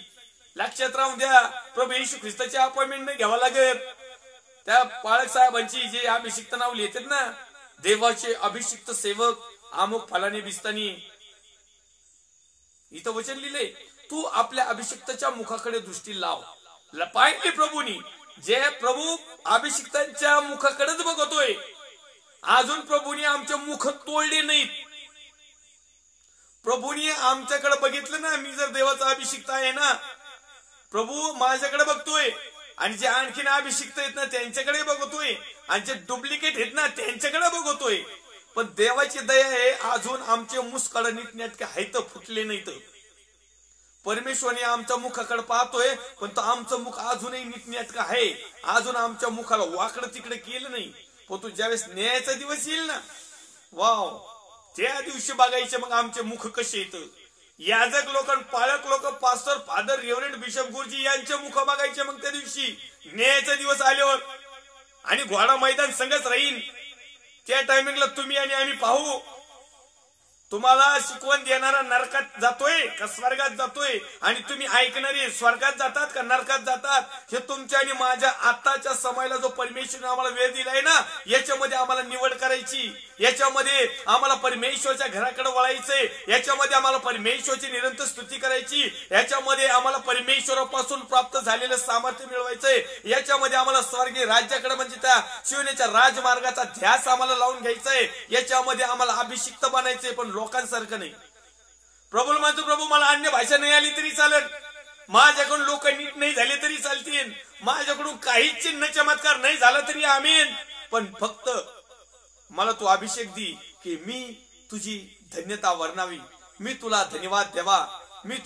लक्षात राहून द्या, प्रभू येशू ख्रिस्ताची अपॉइंटमेंट नाही घ्यावा लागत. त्या पाळक साहेबांची जे अभिषिक्त नाव लिहितात ना, देवाचे अभिषिक्त सेवक अमुक फलाने बिस्तानी, इथं वचन लिहिले, तू आपल्या अभिषिक्ताच्या मुखाकडे दृष्टी लाव. पाहिजे प्रभूनी, जे प्रभू अभिषिक्तांच्या मुखाकडेच बघतोय. अजून प्रभूनी आमचे मुख तोडले नाहीत. प्रभूनी आमच्याकडे बघितलं ना, मी जर देवाचा अभिषिक्त आहे ना, प्रभू माझ्याकडे बघतोय, आणि जे आणखीन अभिषिक्त आहेत ना त्यांच्याकडे बघतोय, आणि जे डुप्लिकेट आहेत ना त्यांच्याकडे बघतोय. पण देवाची दया आहे, अजून आमचे मुसकाळ नीटनेटके आहेत, फुटले नाहीत. परमेश्वराने आमच्या मुखाकडे पाहतोय, पण तो आमचं मुख अजूनही नीटनेटकं आहे. अजून आमच्या मुखाला वाकडं तिकडे केलं नाही. पण तू ज्यावेळेस न्यायाचा दिवस येईल ना, वाव, त्या दिवशी बघायचे मग आमचे मुख कसे येतं. याजक लोक, पाळक लोक, पास्टर, फादर, रेव्हरंड, बिशप, गुरुजी यांचे मुख बघायचे मग त्या दिवशी न्यायाचा दिवस आल्यावर. आणि घोडा मैदान संघच राहील. त्या टायमिंगला तुम्ही आणि आम्ही पाहू, तुम्हाला शिकवण देणारा नरकात जातोय का स्वर्गात जातोय, आणि तुम्ही ऐकणारे स्वर्गात जातात का नरकात जातात, हे तुमच्या आणि माझ्या आताच्या समयाला जो परमेश्वरने आम्हाला वेळ दिलाय ना, याच्यामध्ये आम्हाला निवड करायची. याच्यामध्ये आम्हाला परमेश्वरच्या घराकडे वळायचंय. याच्यामध्ये आम्हाला परमेश्वरची निरंतर स्तुती करायची. याच्यामध्ये आम्हाला परमेश्वरापासून प्राप्त झालेलं सामर्थ्य मिळवायचंय. याच्यामध्ये आम्हाला स्वर्गीय राज्याकडे म्हणजे त्या शिवनेच्या राजमार्गाचा ध्यास आम्हाला लावून घ्यायचाय. याच्यामध्ये आम्हाला अभिषिक्त बनायचंय, पण लोकांसारखं नाही. प्रभू म्हणतो, प्रभू मला अन्य भाषा नाही आली तरी चालेल, माझ्याकडून लोक नीट नाही झाले तरी चालतील, माझ्याकडून काहीच चिन्ह चमत्कार नाही झाला तरी आमीन, पण फक्त मला तू अभिषेक दी की मी तुझी धन्यता वर्णावी, मी तुला धन्यवाद द्यावा, मी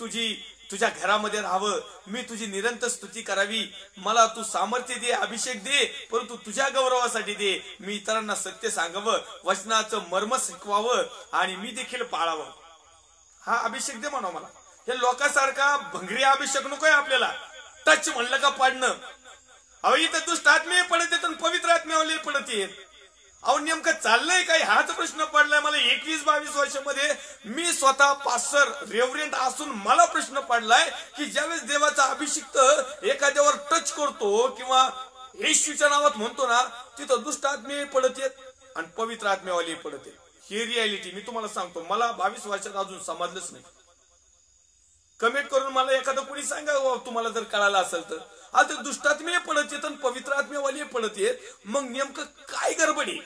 तुझ्या घरामध्ये राहावं, मी तुझी निरंतर स्तुती करावी. मला तू सामर्थ्य दे, अभिषेक दे, परंतु तुझ्या गौरवासाठी दे. मी इतरांना सत्य सांगावं, वचनाचं मर्म शिकवावं, आणि मी देखील पाळावं. हा अभिषेक दे म्हणा मला. हे लोकांसारखा भंगरी अभिषेक नकोय आपल्याला. टच म्हणलं का पाडणं. अहो इथं दुष्ट आत्मे पडत येत, पवित्र आत्म्यावाले पडत येत. अहो नेमकं चाललंय काय हाच प्रश्न पडलाय मला. 21-22 वर्षामध्ये मी स्वतः पास्टर रेव्हरंट असून मला प्रश्न पडलाय की ज्यावेळेस देवाचा अभिषिक्त एखाद्यावर टच करतो किंवा येशूच्या नावात म्हणतो ना, तिथं दुष्ट आत्मे पडत येत आणि पवित्र आत्म्यावाले पडत येत. ही रियालिटी मी तुम्हाला सांगतो. मला 22 वर्षात अजून समजलंच नाही. कमेंट करून मला एखादं कोणी सांगा तुम्हाला जर कळालं असेल तर. आता दुष्टात्मे पडत येत आणि पवित्र आत्म्यावाले पडत येत, मग नेमकं काय गडबडी?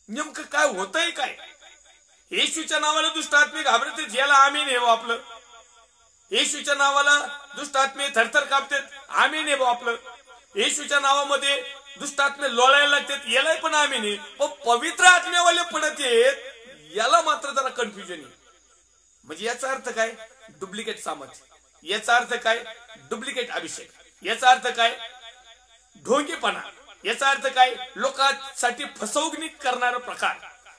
नेमकं काय होतंय काय? येशूच्या नावाला दुष्ट आत्मे घाबरतात, याला आमीन आहे आपलं. येशूच्या नावाला दुष्ट आत्मे थरथर कापतात, आमीन आहे आपलं. येशूच्या नावामध्ये दुष्ट आत्मे लोळायला लागतात, याला पण आमीन आहे. पण पवित्र आत्म्यावाले पडत येत, याला मात्र जरा कन्फ्युजन आहे. म्हणजे याचा अर्थ काय? डुप्लिकेट सामर्थ्य. याचा अर्थ काय? डुप्लिकेट अभिषेक. याचा अर्थ काय? ढोंगीपणा. याचा अर्थ काय? लोकांसाठी फसवणूक करणारा प्रकार.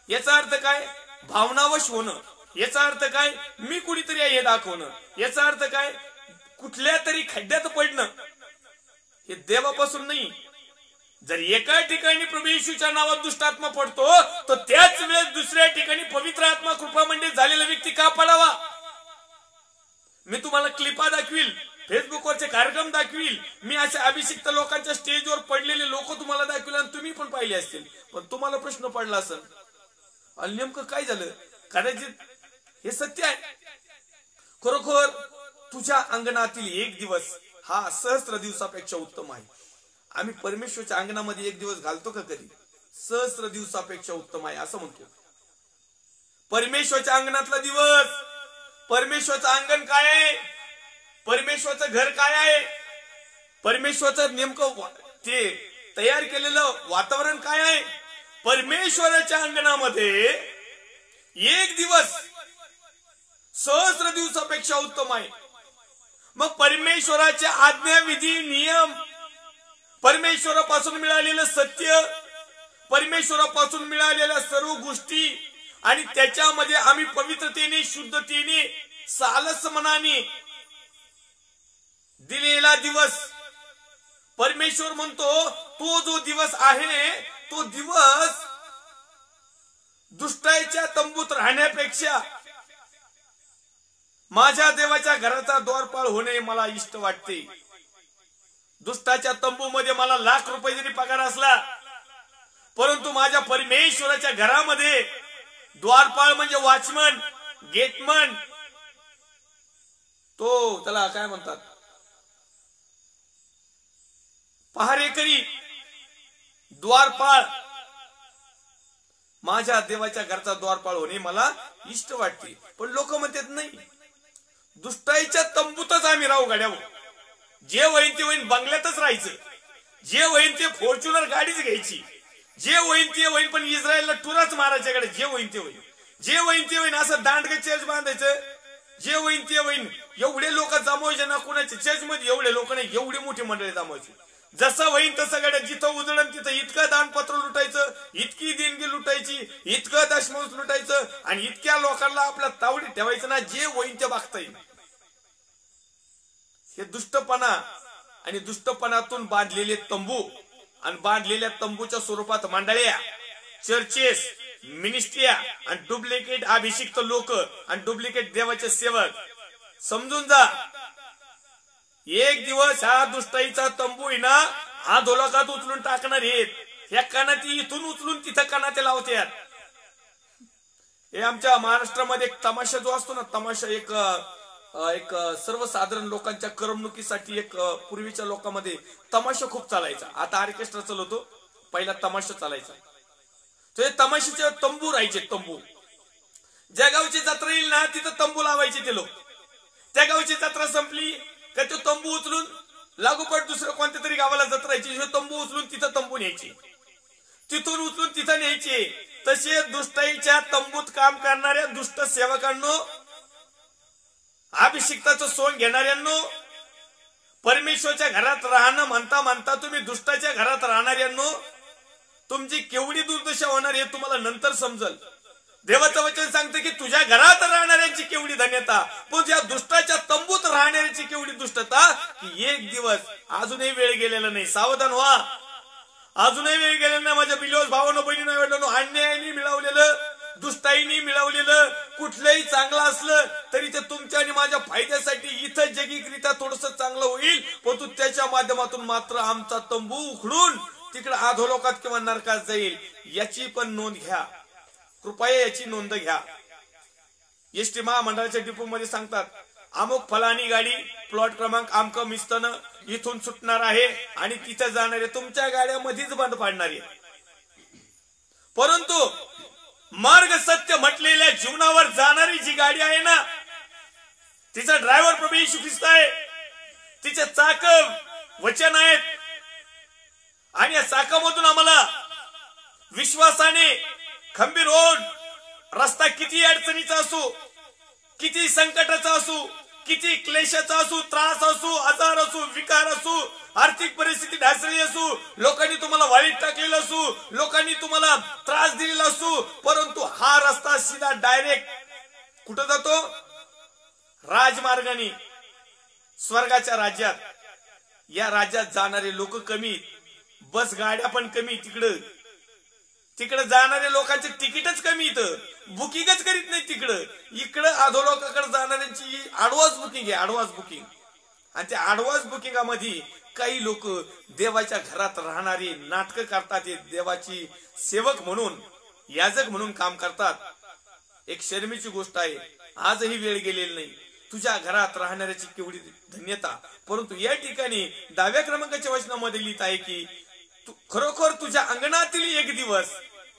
याचा अर्थ काय? भावनावश होणं. याचा अर्थ काय? मी कुणीतरी आहे हे दाखवणं. याचा अर्थ काय? कुठल्या तरी खड्ड्यात पडणं. हे देवापासून नाही. जर एका ठिकाणी प्रभू येशूच्या नावात दुष्टात्मा पडतो, तर त्याच वेळेस दुसऱ्या ठिकाणी पवित्र आत्मा कृपा मंडित झालेला व्यक्ती का पडावा? मी तुम्हाला क्लिपा दाखवील, फेसबुकवरचे कार्यक्रम दाखवील, मी अशा अभिषिक्त लोकांच्या स्टेजवर पडलेले लोक तुम्हाला दाखवील आणि तुम्ही पण पाहिले असतील. पण तुम्हाला प्रश्न पडला असेल, आणि नेमकं काय झालं? कदाचित हे सत्य आहे. खरोखर तुझ्या अंगणातील एक दिवस हा सहस्त्र दिवसापेक्षा उत्तम आहे. आम्ही परमेश्वरच्या अंगणामध्ये एक दिवस घालतो का कधी? सहस्त्र दिवसापेक्षा उत्तम आहे असं म्हणतो. परमेश्वरच्या अंगणातला दिवस, परमेश्वरचं अंगण काय आहे? परमेश्वरचं घर काय आहे? परमेश्वरचं नेमकं ते तयार केलेलं वातावरण काय आहे? परमेश्वराच्या अंगणामध्ये एक दिवस सहस्त्र दिवसापेक्षा उत्तम आहे. मग परमेश्वराच्या आज्ञा, विधी, नियम, परमेश्वरापासून मिळालेलं सत्य, परमेश्वरापासून मिळालेल्या सर्व गोष्टी, आणि त्याच्यामध्ये आम्ही पवित्रतेने, शुद्धतेने, सालस मनाने दिलेला दिवस. परमेश्वर म्हणतो तो जो दिवस आहे, तो दिवस दुष्टाईच्या तंबूत राहण्यापेक्षा माझ्या देवाच्या घराचा द्वारपाळ होणे मला इष्ट वाटते. दुष्टाच्या तंबूमध्ये मला लाख रुपये जरी पगार असला, परंतु माझ्या परमेश्वराच्या घरामध्ये द्वारपाळ म्हणजे वॉचमन, गेटमन, तो त्याला काय म्हणतात, पहारेकरी, द्वारपाळ, माझ्या देवाच्या घरचा द्वारपाळ होणे मला इष्ट वाटते. पण लोक म्हणतात नाही, दुष्टाईच्या तंबूतच आम्ही राहू गाड्यावर. जे होईन ते होईन बंगल्यातच राहायचं, जे होईन ते फॉर्च्युनर गाडीच घ्यायची, जे होईन ते होईन, पण इस्रायलला टुराच मारायच्याकडे, जे होईन ते होईन, जे होईन ते होईन, असं दांडगे चर्च बांधायचं, जे होईन ते होईन. एवढे लोक जमवायचे ना, कुणाच्या चर्च मध्ये एवढे लोक नाही, एवढी मोठी मंडळी जमवायची. जसं होईन तसं गाड्या, जिथं उजळण तिथं इतकं दानपत्र लुटायचं, इतकी देणगी लुटायची, इतकं दशमांश लुटायचं, आणि इतक्या लोकांना आपल्या तावडीत ठेवायचं ना, जे होईन ते बघता येईल. हे दुष्टपणा आणि दुष्टपणातून बांधलेले तंबू, आणि बांधलेल्या तंबूच्या स्वरूपात मंडळ्या, चर्चेस, मिनिस्ट्रिया, आणि डुप्लिकेट अभिषिक्त लोक आणि डुप्लिकेट देवाचे सेवक. समजून जा, एक दिवस हा दुष्टाईचा तंबू आहे ना, हा धोलकात उचलून टाकणार आहेत. ह्या कानाती इथून उचलून तिथं कानाते लावतात. हे आमच्या महाराष्ट्रामध्ये एक तमाशा जो असतो ना, तमाशा एक सर्वसाधारण लोकांच्या करमणुकीसाठी एक पूर्वीच्या लोकांमध्ये तमाशा खूप चालायचा. आता ऑर्केस्ट्रा चालवतो, पहिला तमाशा चालायचा. ते तमाशाचे तंबू राहायचे. तंबू ज्या गावची जत्रा येईल ना, तिथं तंबू लावायचे ते लोक. त्या गावची जत्रा संपली का तो तंबू उचलून लागोपाठ दुसऱ्या कोणत्या तरी गावाला जत्रा यायची, तंबू उचलून तिथं तंबू न्यायचे, तिथून उचलून तिथं न्यायचे. तसे दुष्टाईच्या तंबूत काम करणाऱ्या दुष्ट सेवकांनो, अभिषिक्ताचं सोंग घेणाऱ्यांनो, परमेश्वरच्या घरात राहणं म्हणता म्हणता तुम्ही दुष्टाच्या घरात राहणाऱ्यांनो, तुमची केवढी दुर्दशा होणार हे तुम्हाला नंतर समजल. देवाचं वचन सांगतं की तुझ्या घरात राहणाऱ्यांची केवढी धन्यता, पण त्या दुष्टाच्या तंबूत राहणाऱ्यांची केवढी दुष्टता, की एक दिवस अजूनही वेळ गेलेला नाही. सावधान व्हा, अजूनही वेळ गेलेला नाही. माझ्या बिलोस भावानं बहिणीनं वाटलं, अन्यायाने मिळवलेलं, दुष्टाईने मिळवलेलं कुठलंही चांगलं असलं तरी ते तुमच्या आणि माझ्या फायद्यासाठी इथं जगिकरित्या थोडस चांगलं होईल, पण तू त्याच्या माध्यमातून मात्र आमचा तंबू उखडून तिकडे अधोलोकात किंवा नरकात जाईल. याची पण नोंद घ्या, कृपया याची नोंद घ्या. एसटी महामंडळाच्या डिपो मध्ये सांगतात, अमुक फलानी गाडी प्लॉट क्रमांक आमक मिस्तनं इथून सुटणार आहे आणि तिथे जाणार आहे. तुमच्या गाड्यामध्येच बंद पाडणार आहे. परंतु मार्ग सत्य म्हटलेल्या जीवनावर जाणारी जी गाडी आहे ना, तिचा ड्रायव्हर प्रभू येशू ख्रिस्त आहे. तिचे चाक वचन आहेत आणि या चाकामधून आम्हाला विश्वासाने खंबीर होऊन रस्ता किती अडचणीचा असो, किती संकटाचा असो, किती क्लेशाचा असो, त्रास असो, आजार असो, विकार असो, आर्थिक परिस्थिती ढासळली असो, लोकांनी तुम्हाला वाईट टाकलेलं असो, लोकांनी तुम्हाला त्रास दिलेला असो, परंतु हा रस्ता सीधा डायरेक्ट कुठं जातो? राजमार्गाने स्वर्गाच्या राज्यात. या राज्यात जाणारे लोक कमी, बस गाड्या पण कमी. तिकडे जाणारे लोकांचे तिकीटच कमी, इथं बुकिंगच करीत नाही. इकडं अधोलोकाकडे जाणाऱ्यांची ऍडव्हान्स बुकिंग आहे, ऍडव्हान्स बुकिंग. आणि त्या ऍडव्हान्स बुकिंगामध्ये काही लोक देवाच्या घरात राहणारे नाटकं करतात, देवाची सेवक म्हणून, याजक म्हणून काम करतात. एक शर्मेची गोष्ट आहे, आजही वेळ गेलेली नाही. तुझ्या घरात राहणाऱ्याची केवढी धन्यता. परंतु या ठिकाणी 10व्या क्रमांकाच्या वचनामध्ये लिहित आहे की खरोखर तुझ्या अंगणातील एक दिवस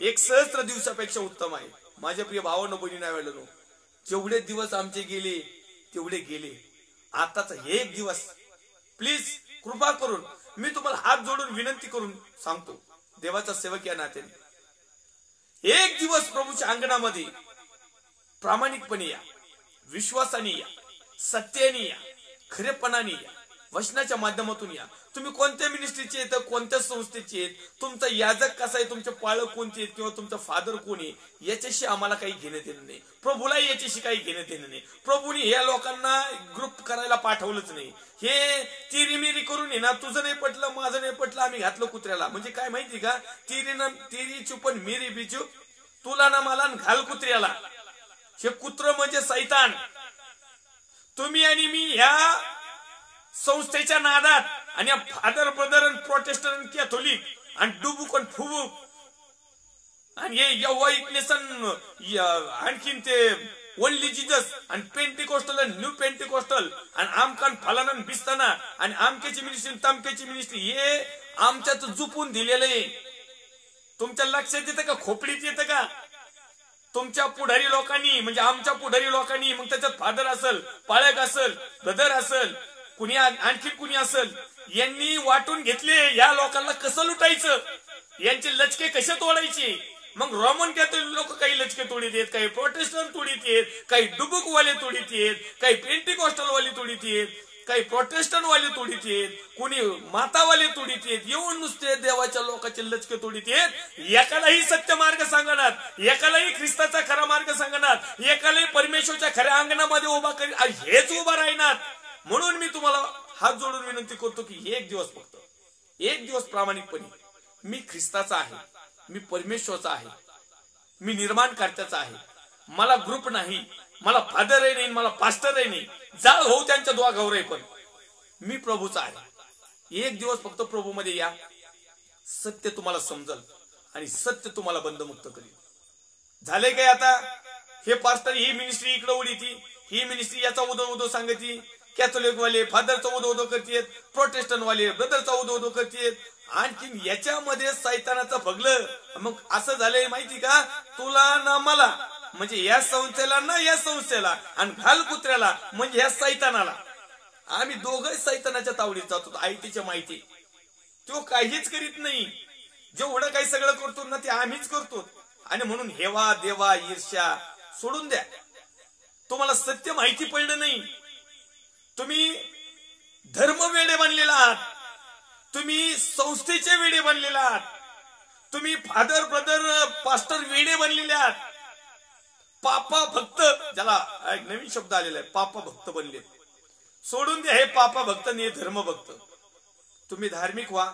1,000 दिवसापेक्षा उत्तम आहे. माझ्या प्रिय भावांनो, बहिणींनो, जेवढे दिवस आमचे गेले तेवढे गेले. आताच हे एक दिवस प्लीज कृपा करून मी तुम्हाला हात जोडून विनंती करून सांगतो, देवाचा सेवक या नात्याने, एक दिवस प्रभूच्या अंगणामध्ये प्रामाणिकपणे या, विश्वासाने या, सत्याने या, खरेपणाने या, वचनाच्या माध्यमातून या. तुम्ही कोणत्या मिनिस्ट्रीचे आहेत, कोणत्या संस्थेचे आहेत, तुमचा याजक कसा आहे, तुमचे पाळक कोणते आहेत, किंवा तुमचा फादर कोण आहे, याच्याशी आम्हाला काही घेणं देणं नाही. प्रभूला याच्याशी काही घेणं देणं नाही. प्रभूने या लोकांना ग्रुप करायला पाठवलंच नाही. हे तिरीमिरी करून आहे ना, तुझं नाही पटलं, माझं नाही पटलं, आम्ही घातलं कुत्र्याला. म्हणजे काय माहिती का, तिरी चुपन मिरी बिचूप, तुला ना मला घाल कुत्र्याला. हे कुत्र म्हणजे सैतान. तुम्ही आणि मी ह्या संस्थेच्या नादात आणि फादर ब्रदर आणि प्रोटेस्टंट कॅथोलिक आणि डुबुक आणि फुबुक आणि हे यहोवाइटनेसन, आणखीन ते ओनली जीजस आणि पेंटिकोस्टल आणि न्यू पेंटिकोस्टल आणि आमकान फलाना बिस्ताना आणि आमक्याची मिनिस्ट्री तमक्याची मिनिस्ट्री, हे आमच्यात जुपून दिलेलं आहे. तुमच्या लक्षात येतं का? खोपडीत येतं का? तुमच्या पुढारी लोकांनी, म्हणजे आमच्या पुढारी लोकांनी, मग त्याच्यात फादर असेल, पाळक असेल, ब्रदर असेल, कुणी आणखी कुणी असेल, यांनी वाटून घेतले या लोकांना कसं लुटायचं, यांचे लचके कसे तोडायचे. मग रोमन कॅथोलिक लोक काही लचके तोडीत आहेत, काही प्रोटेस्टंट तोडीत आहेत, काही डुबुकवाले तोडीत आहेत, काही पेंटिकॉस्टल वाले तोडीत आहेत, काही प्रोटेस्टंट वाले तोडीत आहेत, कुणी मातावाले तोडीत आहेत. येऊन नुसते देवाच्या लोकांचे लचके तोडीत आहेत. एकालाही सत्य मार्ग सांगणार, एकालाही ख्रिस्ताचा खरा मार्ग सांगणार, एकालाही परमेश्वरच्या खऱ्या अंगणामध्ये उभा करीत, हेच उभा राहणार. म्हणून मी तुम्हाला हात जोडून विनंती करतो की एक दिवस, फक्त एक दिवस प्रामाणिकपणे, मी ख्रिस्ताचा आहे, मी परमेश्वरचा आहे, मी निर्माणकर्त्याचा आहे, मला ग्रुप नाही, मला फादरही नाही, मला पास्टरही नाही, जाळ होऊ त्यांच्या दोघावर आहे, पण मी प्रभूचा आहे. एक दिवस फक्त प्रभू मध्ये या, सत्य तुम्हाला समजल आणि सत्य तुम्हाला बंधमुक्त करेल. झाले काय आता? हे पास्टर ही मिनिस्ट्री इकडे उडीती, ही मिनिस्ट्री याचा उदो सांगती, कॅथोलिक वाले फादरचा उदो करतेत, प्रोटेस्टंट वाले ब्रदरचा उदो करतेत. आणखीन याच्यामध्ये सैतानाचं फगलं. मग असं झालंय माहिती का, तुला ना मला, म्हणजे या संस्थेला ना या संस्थेला, आणि घाल कुत्र्याला म्हणजे या सैतानाला. आम्ही दोघं सैतानाच्या तावडीत जातो. आयतीच्या माहिती तो काहीच करीत नाही. जेवढं काही सगळं करतो ना ते आम्हीच करतो. आणि म्हणून हेवा देवा ईर्ष्या सोडून द्या. तुम्हाला सत्य माहिती पडलं नाही, तुम्ही धर्म वेडे बनलेला आहात, तुम्ही संस्थेचे वेडे बनलेला आहात, तुम्ही फादर ब्रदर पास्टर वेडे बनलेले आहात. पापा भक्त, ज्याला एक नवीन शब्द आलेला आहे, पापा भक्त बनले. सोडून द्या हे पापा भक्त आणि धर्म भक्त. तुम्ही धार्मिक व्हा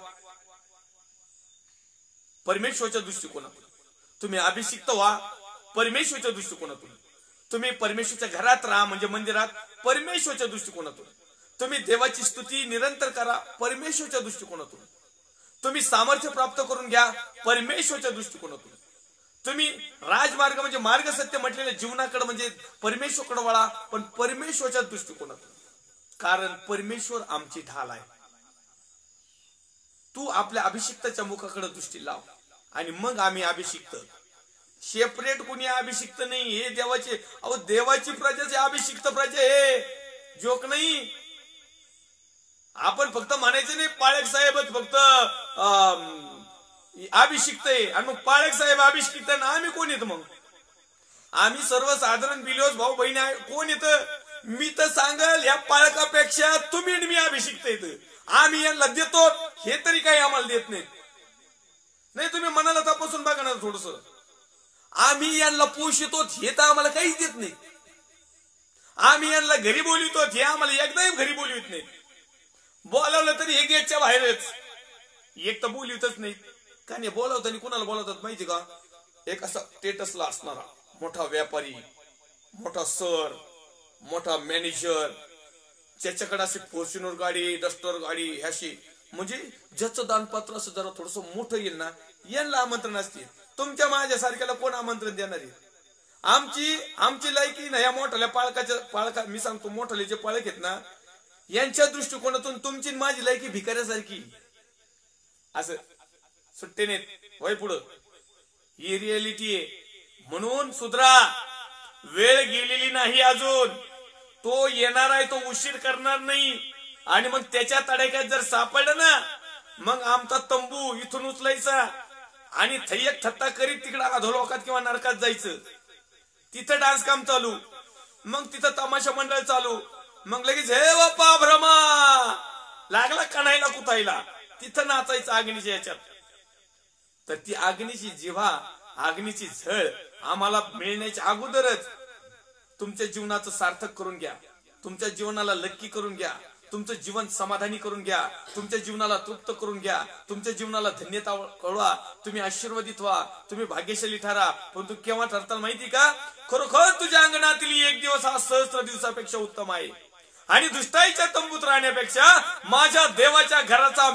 परमेश्वरच्या दृष्टिकोनातून, तुम्ही अभिषिक्त व्हा परमेश्वरच्या दृष्टिकोनातून, तुम्ही परमेश्वरच्या घरात राहा म्हणजे मंदिरात परमेश्वरच्या दृष्टिकोनातून, तुम्ही देवाची स्तुती निरंतर करा परमेश्वरच्या दृष्टिकोनातून, तुम्ही सामर्थ्य प्राप्त करून घ्या परमेश्वरच्या दृष्टिकोनातून, तुम्ही राजमार्ग म्हणजे मार्ग सत्य म्हटलेल्या जीवनाकडे म्हणजे परमेश्वरकडे वळा, पण परमेश्वरच्या दृष्टिकोनातून. कारण परमेश्वर आमची ढाल आहे. तू आपल्या अभिषिक्ताच्या मुखाकडे दृष्टी लाव आणि मग आम्ही अभिषिक्त. सेपरेट कोणी अभिषिक्त नाही. हे देवाचे, अहो देवाची प्रजा अभिषिक्त प्रजा हे जोक नाही. आपण फक्त म्हणायचं नाही पाळक साहेबच फक्त अभिषिक्त आहे आणि मग पाळक साहेब अभिषिक्त ना आम्ही कोण येत मग? आम्ही सर्वसाधारण बिलोस भाऊ बहिणी कोण येत? मी तर सांगाल या पाळकापेक्षा तुम्ही मी अभिषिक्त येत. आम्ही यांना देतो हे तरी काही आम्हाला देत नाहीत. नाही तुम्ही मनाला तपासून बघा ना थोडस. आम्ही यांना पोषितो हे तर आम्हाला काहीच देत नाही. आम्ही यांना घरी बोलवितो हे आम्हाला एकदाही घरी बोलवित नाही. बोलावलं तरी हे गेटच्या बाहेरच. एक तर बोलवितच नाही. का नाही बोलावताना कुणाला बोलावतात माहिती का? एक असा स्टेटसला असणारा मोठा व्यापारी, मोठा सर, मोठा मॅनेजर, ज्याच्याकडे अशी फॉर्च्युनर गाडी, डस्टर गाडी ह्याशी, म्हणजे ज्याचं दानपात्र असं जरा थोडस मोठं येईल ना, यांना आमंत्रण असते. तुमच्या माझ्यासारख्याला कोण आमंत्रण देणार आहे? आमची लायकी ना या मोठ्याल्या पाळका मी सांगतो मोठ्याले जे पाळक आहेत ना, यांच्या दृष्टिकोनातून तुमची माझी लायकी भिकाऱ्यासारखी. असं सुट्टे नाहीत वय पुढं. ही रियालिटी आहे. म्हणून सुधरा. वेळ गेलेली नाही अजून. तो येणार आहे, तो उशीर करणार नाही. आणि मग त्याच्या तडाख्यात जर सापडलं ना, मग आमचा तंबू इथून उचलायचा आणि थय्यक थत्ता करीत तिकडे अधोलोकात किंवा नरकात जायचं. तिथं डान्स काम चालू, मग तिथं तमाशा मंडळ चालू, मग लगेच हे बाप्पा भ्रमा लागला कणायला कुतायला, तिथं नाचायचं अग्नीच्या याच्यात. तर ती अग्नीची जिव्हा, अग्नीची झळ आम्हाला मिळण्याच्या अगोदरच तुमच्या जीवनाचं सार्थक करून घ्या. तुमच्या जीवनाला लक्की करून घ्या. तुमचं जीवन समाधानी करून घ्या. तुमच्या जीवनाला तृप्त करून घ्या. तुमच्या जीवनाला धन्यता कळवा. तुम्ही आशीर्वादित व्हा. तुम्ही भाग्यशाली ठरा. पण तू केव्हा ठरताल माहिती का? खरोखर तुझ्या अंगणातील एक दिवस हा सहस्त्र दिवसापेक्षा उत्तम आहे. आणि दुष्टाईच्या तंबूत राहण्यापेक्षा माझ्या देवाच्या घराचा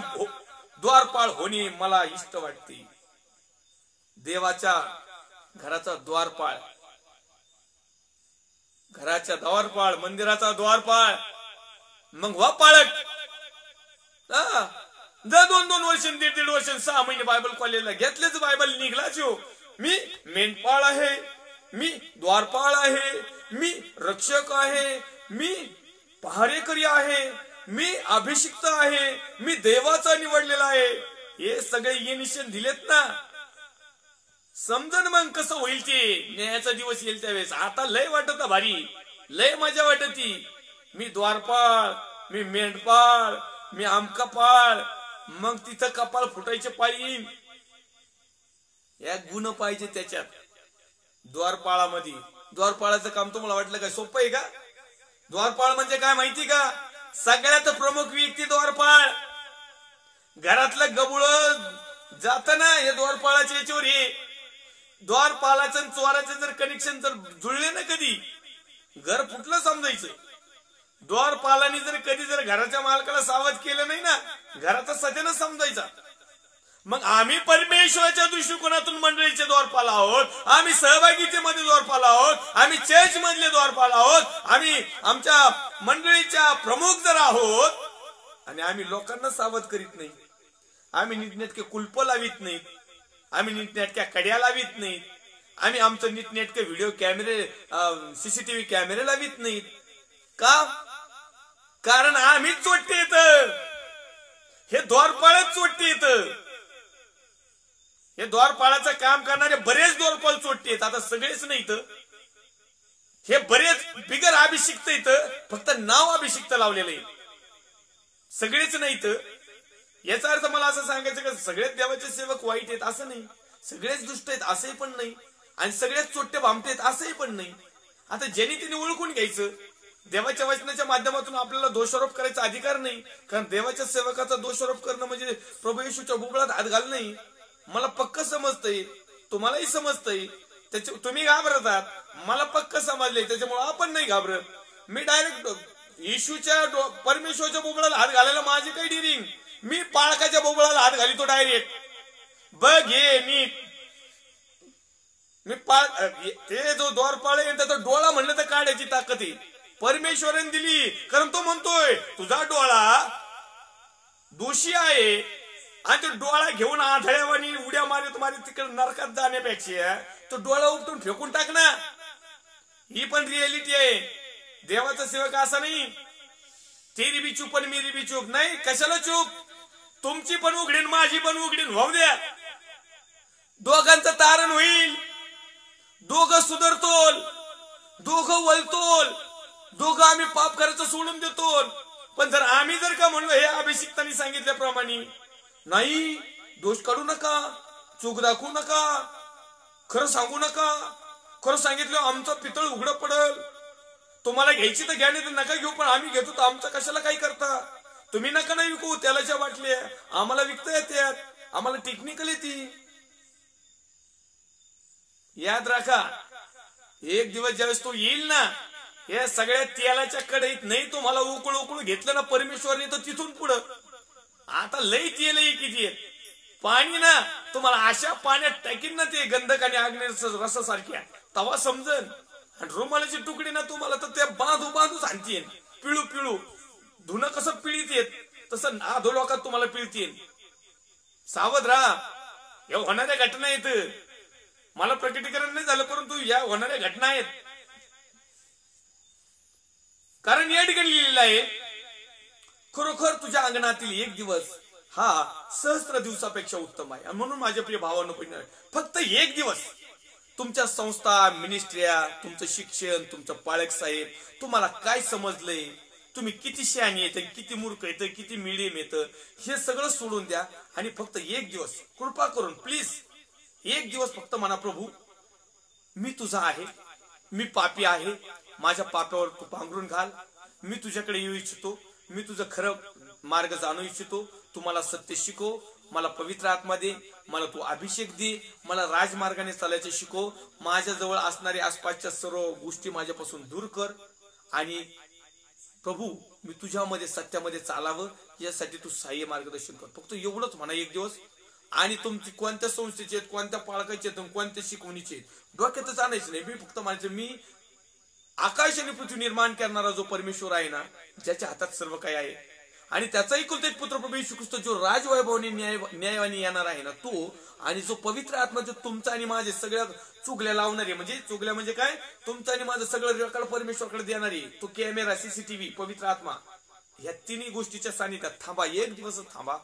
द्वारपाळ होणे मला इष्ट वाटते. देवाच्या घराचा द्वारपाळ, घराच्या द्वारपाळ, मंदिराचा द्वारपाळ. मग वा पाळक. 2-2 वर्ष, 1.5 वर्ष, 6 महिने बायबल कॉलेजला घेतलेच बायबल निघलाच हो. मी मेंढपाळ आहे, मी द्वारपाळ आहे, मी रक्षक आहे, मी पहारेकरी आहे, मी अभिषिक्त आहे, मी देवाचा निवडलेला आहे. हे सगळे ये निशाण दिलेत ना. समजन मग कसं होईल ते. न्यायाचा दिवस येईल त्यावेळेस. आता लय वाटत भारी, लय मजा वाटती. मी द्वारपाळ, मी मेंढपाळ, मी आमकापाळ. मग तिथं कपाळ फुटायचे पाळी येईल. या गुण पाहिजे त्याच्यात द्वारपाळामध्ये. द्वारपाळाचं काम तुम्हाला वाटलं काय सोपं आहे का? द्वारपाळ म्हणजे काय माहिती का? सगळ्यात प्रमुख व्यक्ती द्वारपाळ. घरातलं गबुळ जात ना हे द्वारपाळाच्या याच्यावर. हे द्वारपाळाचं आणि चोराचं जर कनेक्शन जर जुळले ना, कधी घर फुटलं समजायचं. द्वारपालाने जर कधी जर घराच्या मालकाला सावध केलं नाही ना, घराचा सत्यानं समजायचा. मग आम्ही परमेश्वराच्या दृष्टिकोनातून मंडळीचे द्वारपाल आहोत. आम्ही सहभागीतेमध्ये द्वारपाल आहोत. आम्ही चर्च मधले द्वारपाल आहोत. आम्ही आमच्या मंडळीच्या प्रमुख जर आहोत. आणि आम्ही लोकांना सावध करीत नाही. आम्ही नीटनेटके कुलप लावित नाहीत. आम्ही नीटनेटक्या कड्या लावित नाहीत. आम्ही आमचं नीटनेटके व्हिडिओ कॅमेरे, सीसीटीव्ही कॅमेरे लावित नाहीत. का? कारण आम्हीच चोट्टे येत. हे द्वारपाळच चोट्टे येत. हे द्वारपाळाचं काम करणारे बरेच द्वारपाळ चोट्टे आहेत. आता सगळेच नाहीत. हे बरेच बिगर अभिषिक्त येत. फक्त नाव अभिषिक्त लावलेलं आहे. सगळेच नाहीत. याचा अर्थ मला असं सांगायचं का सगळेच देवाचे सेवक वाईट आहेत असं नाही. सगळेच दुष्ट आहेत असंही पण नाही. आणि सगळेच चोट्टे भामटे आहेत असंही पण नाही. आता ज्यांनी त्यांनी ओळखून घ्यायचं. देवाच्या वचनाच्या माध्यमातून आपल्याला दोषारोप करायचा अधिकार नाही. कारण देवाच्या सेवकाचा दोषारोप करणं म्हणजे प्रभू येशूच्या बुबळात हात घाल नाही. मला पक्क समजतंय, तुम्हालाही समजतंय. तुम्ही घाबरतात, मला पक्क समजले, त्याच्यामुळे आपण नाही घाबरत. मी डायरेक्ट येशूच्या परमेश्वरच्या बुबळाला हात घालायला माझी काही डिरिंग. मी पाळकाच्या बुबळाला हात घालितो डायरेक्ट. बघ हे नीट. मी ते जो द्वारपाळ आहे त्याचा डोळा म्हणलं तर काढायची ताकद आहे. परमेश्वराने दिली. कारण तो म्हणतोय तुझा डोळा दोषी आहे, आणि तो डोळा घेऊन आधळ्यावानी उड्या मारत मारत तिकडे नरकात जाण्यापेक्षा तो डोळा उपटून फेकून टाक ना. ही पण रियालिटी आहे. देवाचा सेवक असा नाही तेरी बी चूप आणि मेरी बी चूप नाही. कशाला चूप? तुमची पण उघडीन माझी पण उघडीन होऊ द्या. दोघांचं तारण होईल. दोघं सुधरतोल, दोघं वळतोल, दोघं आम्ही पाप करायचं सोडून देतो. पण जर आम्ही जर का म्हणलो हे अभिषिक्तांनी सांगितल्याप्रमाणे नाही, दोष काढू नका, चूक दाखवू नका, खरं सांगू नका, खरं सांगितलं आमचं पितळ उघडं पडल, तुम्हाला घ्यायची तर घ्या नाही तर नका घेऊ, पण आम्ही घेतो तर आमचं कशाला काही करता, तुम्ही नका नाही विकू, त्यालाच्या बाटल्या आम्हाला विकता येतात, आम्हाला टेक्निकल येते. याद राखा, एक दिवस ज्यावेळेस तो येईल ना, या सगळ्या तेलाच्या कढईत नाही तुम्हाला उकळ उकळ घेतलं ना परमेश्वरने, तर तिथून पुढं आता लई तेल किती आहेत. पाणी ना तुम्हाला अशा पाण्यात टाकीन ना ते गंधक आणि आग्नेय रसासारख्या, तवा समजन. आणि रुमालाची तुकडी ना तुम्हाला तर त्या बांधू बांधू सांगतील, पिळू पिळू. धुणं कसं पिळीत येत तसं आधो लोकात तुम्हाला पिळतील. सावध राहा, या होणाऱ्या घटना आहेत. मला प्रकटीकरण नाही झालं, परंतु या होणाऱ्या घटना आहेत. कारण या ठिकाणी लिहिलेलं आहे, खरोखर तुझ्या अंगणातील एक दिवस हा सहस्त्र दिवसापेक्षा उत्तम आहे. म्हणून माझ्या प्रिय भावांनो, फक्त एक दिवस तुमच्या संस्था, मिनिस्ट्रिया, तुमचं शिक्षण, तुमचं पाळक साहेब, तुम्हाला काय समजलंय, तुम्ही किती शहाणी येतं, किती मूर्ख येतं, किती मिडियम येतं, हे सगळं सोडून द्या. आणि फक्त एक दिवस कृपा करून प्लीज एक दिवस फक्त म्हणा, प्रभू मी तुझा आहे, मी पापी आहे, माझ्या पाप्यावर तू पांघरून घाल, मी तुझ्याकडे येऊ इच्छितो, मी तुझं खरं मार्ग जाणू इच्छितो, तू मला सत्य शिकव, मला पवित्र आत्मा दे, मला तू अभिषेक दे, मला राजमार्गाने चालायचे शिकव, माझ्या जवळ असणारे आसपासच्या सर्व गोष्टी माझ्यापासून दूर कर. आणि प्रभू मी तुझ्यामध्ये सत्यामध्ये चालावं यासाठी तू सहाय्य मार्गदर्शन कर. फक्त एवढंच म्हणा एक दिवस. आणि तुमची कोणत्या संस्थेचे आहेत, कोणत्या पाळकाचे आहेत, कोणत्या शिकवणीचे आहेत, डोक्यातच आणायचं नाही. मी फक्त म्हणायचं, मी आकाश आणि पृथ्वी निर्माण करणारा जो परमेश्वर आहे ना, ज्याच्या हातात सर्व काही आहे, आणि त्याचा एकुलता एक पुत्र प्रभू येशू ख्रिस्त जो राजवैभवाने न्यायवाने येणार आहे ना, तो, आणि जो पवित्र आत्मा जो तुमचा आणि माझे सगळ्या चुगल्या लावणारे, म्हणजे चुगल्या म्हणजे काय, तुमचं आणि माझं सगळं रेकॉर्ड परमेश्वरकडे देणारी, तो कॅमेरा, सीसीटीव्ही, पवित्र आत्मा, या तिन्ही गोष्टीच्या सानिध्यात थांबा. एक दिवस थांबा,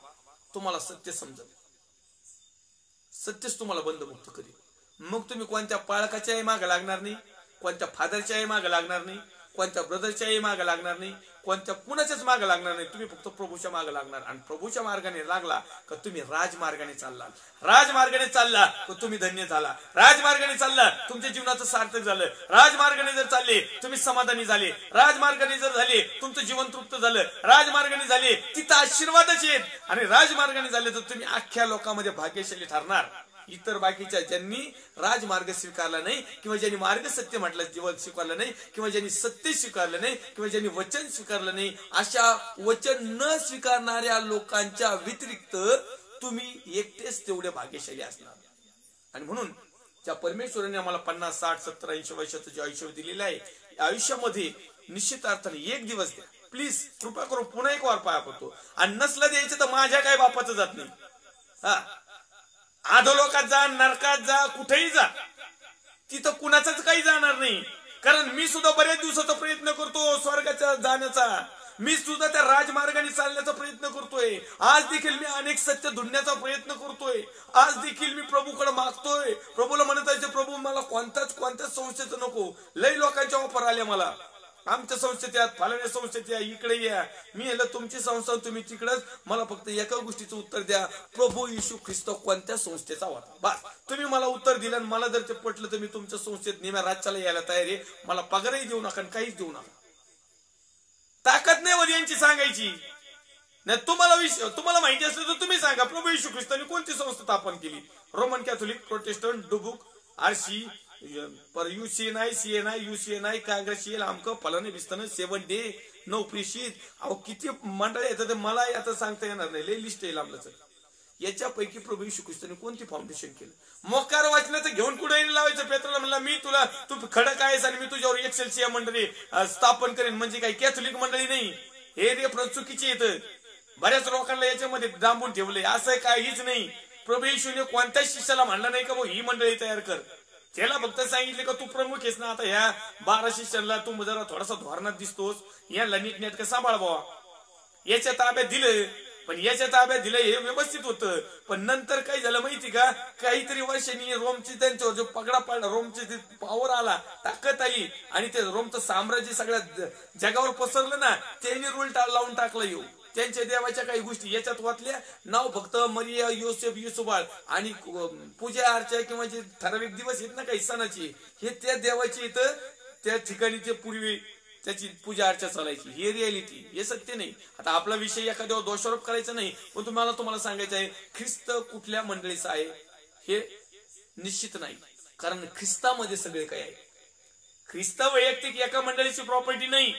तुम्हाला सत्य समजेल. सत्यच तुम्हाला बंधमुक्त करेल. मग तुम्ही कोणत्या पाळकाच्याही मागे लागणार नाही, कोणत्या फादरच्याही मागे लागणार नाही, कोणत्या ब्रदरच्याही मागे लागणार नाही, कोणत्या कुणाच्याच मागे लागणार नाही. तुम्ही फक्त प्रभूच्या मागे लागणार. आणि प्रभूच्या मार्गाने लागला का तुम्ही राजमार्गाने चालला. राजमार्गाने चालला तर तुम्ही धन्य झाला. राजमार्गाने चालला तुमच्या जीवनाचं सार्थक झालं. राजमार्गाने जर चालले तुम्ही समाधानी झाले. राजमार्गाने जर झाले तुमचं जीवन तृप्त झालं. राजमार्गाने झाले तिथं आशीर्वादच आहेत. आणि राजमार्गाने झाले तर तुम्ही अख्ख्या लोकांमध्ये भाग्यशाली ठरणार. इतर बाकीच्या ज्यांनी राजमार्ग स्वीकारला नाही, किंवा ज्यांनी मार्ग सत्य म्हटलं जीवन स्वीकारलं नाही, किंवा ज्यांनी सत्य स्वीकारलं नाही, किंवा ज्यांनी वचन स्वीकारलं नाही, अशा वचन न स्वीकारणाऱ्या लोकांच्या व्यतिरिक्त तुम्ही एकटेच तेवढे भाग्यशाली असणार. आणि म्हणून त्या परमेश्वराने आम्हाला 50, 60, 70, 80 वर्षाचं जे आयुष्य दिलेलं आहे, आयुष्यामध्ये निश्चित अर्थाने एक दिवस द्या प्लीज. कृपा करून पुन्हा एक वार पाया पडतो. आणि नसलं द्यायचं तर माझ्या काय बापाचं जात नाही. हा, अधोलोकात जा, नरकात जा, कुठेही जा, तिथं कुणाचाच काही जाणार नाही. कारण मी सुद्धा बऱ्याच दिवसाचा प्रयत्न करतो स्वर्गाच्या जाण्याचा. मी सुद्धा त्या राजमार्गाने चालण्याचा प्रयत्न करतोय. आज देखील मी अनेक सत्य धुंडण्याचा प्रयत्न करतोय. आज देखील मी प्रभूकडे मागतोय. प्रभूला म्हणत आहे, प्रभू मला कोणत्याच संस्थेचं नको. लई लोकांच्या ऑफर आल्या मला, आमच्या संस्थेत या, फालण्या संस्थेत या, इकडे या. मी हेला तुमची संस्था, तुम्ही तिकडच. मला फक्त एका गोष्टीचं उत्तर द्या, प्रभू येशू ख्रिस्त कोणत्या संस्थेचा होता. बस तुम्ही मला उत्तर दिलं. मला जर ते पटलं तर मी तुमच्या संस्थेत नेहमी राज्याला यायला तयार आहे. मला पगारही देऊ नका, काहीच देऊ नका. ताकद नाही वर यांची सांगायची. नाही तुम्हाला माहिती असलं तर तुम्ही सांगा, प्रभू येशू ख्रिस्तांनी कोणती संस्था स्थापन केली. रोमन कॅथोलिक, प्रोटेस्टंट, डुबुक, आरसी, पर UCNI, CNI, UCNI, काँग्रेस, आमक फलाने बिस्ताने, 7 डे, 9 प्रिशीद. अहो किती मंडळी येतात मला आता सांगता येणार नाही. लई लिस्ट येईल आपल्याच. याच्यापैकी प्रभू येशू ख्रिस्तांनी कोणती फाउंडेशन केलं. मोकार वाचनाचं घेऊन कुठे लावायचं. पेत्राला म्हणला, मी तू खडक आहेस आणि मी तुझ्यावर एक्सेलची मंडळी स्थापन करेन. म्हणजे काही कॅथोलिक मंडळी नाही. हे रेफरन्स चुकीचे येतं. बऱ्याच लोकांना याच्यामध्ये डांबून ठेवलंय. असं काहीच नाही. प्रभू येशूने कोणत्याच शिष्याला म्हणलं नाही का भाऊ ही मंडळी तयार कर. त्याला फक्त सांगितले का तू प्रमुख आहेस ना, आता ह्या 12 शिष्यांना तू जरा थोडासा धोरणात दिसतोस, याला नीटनेटकं सांभाळ बाबा. याच्या ताब्यात दिलं, पण याच्या ताब्यात दिलं हे व्यवस्थित होतं. पण नंतर काय झालं माहिती का, काहीतरी वर्षांनी रोमची त्यांच्यावर जो पगडा पडला, रोमची पावर आला, ताकद आली आणि ते रोमचं साम्राज्य सगळ्या जगावर पसरलं ना, त्यांनी रूल लावून टाकलं. येऊ त्यांच्या देवाच्या काही गोष्टी याच्यात वाचल्या. नाव फक्त मरिया, योसेफ, युसुबाळ आणि पूजा अर्चा किंवा जे ठराविक दिवस आहेत ना काही सणाची, हे त्या देवाचे इथं त्या ठिकाणी ते पूर्वी त्याची पूजा अर्चा चालायची. हे रियालिटी, हे सत्य नाही. आता आपला विषय एखाद्यावर दोषारोप करायचा नाही, पण तुम्हाला सांगायचं आहे ख्रिस्त कुठल्या मंडळीचा आहे हे निश्चित नाही. कारण ख्रिस्तामध्ये सगळे काय आहे. ख्रिस्त वैयक्तिक एका मंडळीची प्रॉपर्टी नाही.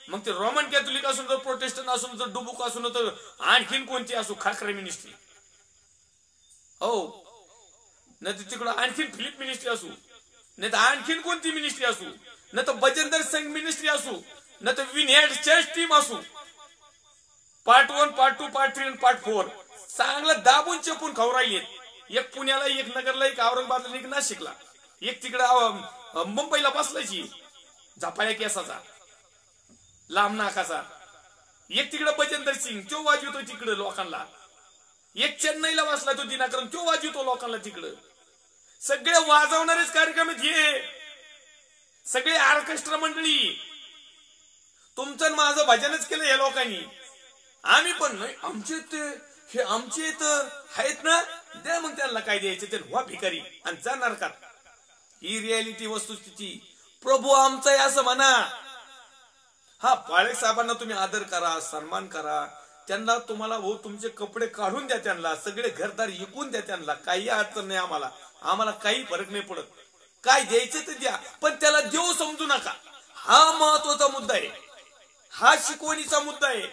मग ते रोमन कॅथोलिक असून तर प्रोटेस्टंट असून तर डुबुक असून तर आणखीन कोणती असू, खाकरा मिनिस्ट्री हो, नाही तर तिकडं आणखीन फिलिप मिनिस्ट्री असू, नाही तर आणखीन कोणती मिनिस्ट्री असू, नाही तर बजेंदर संघ मिनिस्ट्री असू, नाही तर विनहेड चर्च टीम असू, पार्ट 1, पार्ट 2, पार्ट 3 आणि पार्ट 4 चांगलं दाबून चेपून खाऊ राहिले. एक पुण्याला, एक नगरला, एक औरंगाबादला, एक नाशिकला, एक तिकडं मुंबईला बसलायची झापाळ्या केसाचा लांब नाकाचा, एक तिकडं बजेंदर सिंग तो वाजवतो तिकडं लोकांना, एक चेन्नईला बसला तो दिनाकरन तो वाजवतो लोकांना तिकडं. सगळे वाजवणारेच कार्यक्रम हे, सगळे ऑर्केस्ट्रा मंडळी. तुमचं माझं भजनच केलं या लोकांनी. आम्ही पण नाही, आमचे ते हे आमचे तर आहेत ना, द्या मग त्यांना काय द्यायचे ते व्हा भिकारी आणि जाणार का. ही रियालिटी वस्तुस्थिती. प्रभू आमचा आहे असं म्हणा. हा, पाळेक साहेबांना तुम्ही आदर करा, सन्मान करा, त्यांना तुम्हाला भाऊ तुमचे कपडे काढून द्या, त्यांना सगळे घरदार विकून द्या, त्यांना काही अडचण नाही. आम्हाला काही फरक नाही पडत. काय द्यायचं ते द्या, पण त्याला देव समजू नका. हा महत्वाचा मुद्दा आहे, हा शिकवणीचा मुद्दा आहे.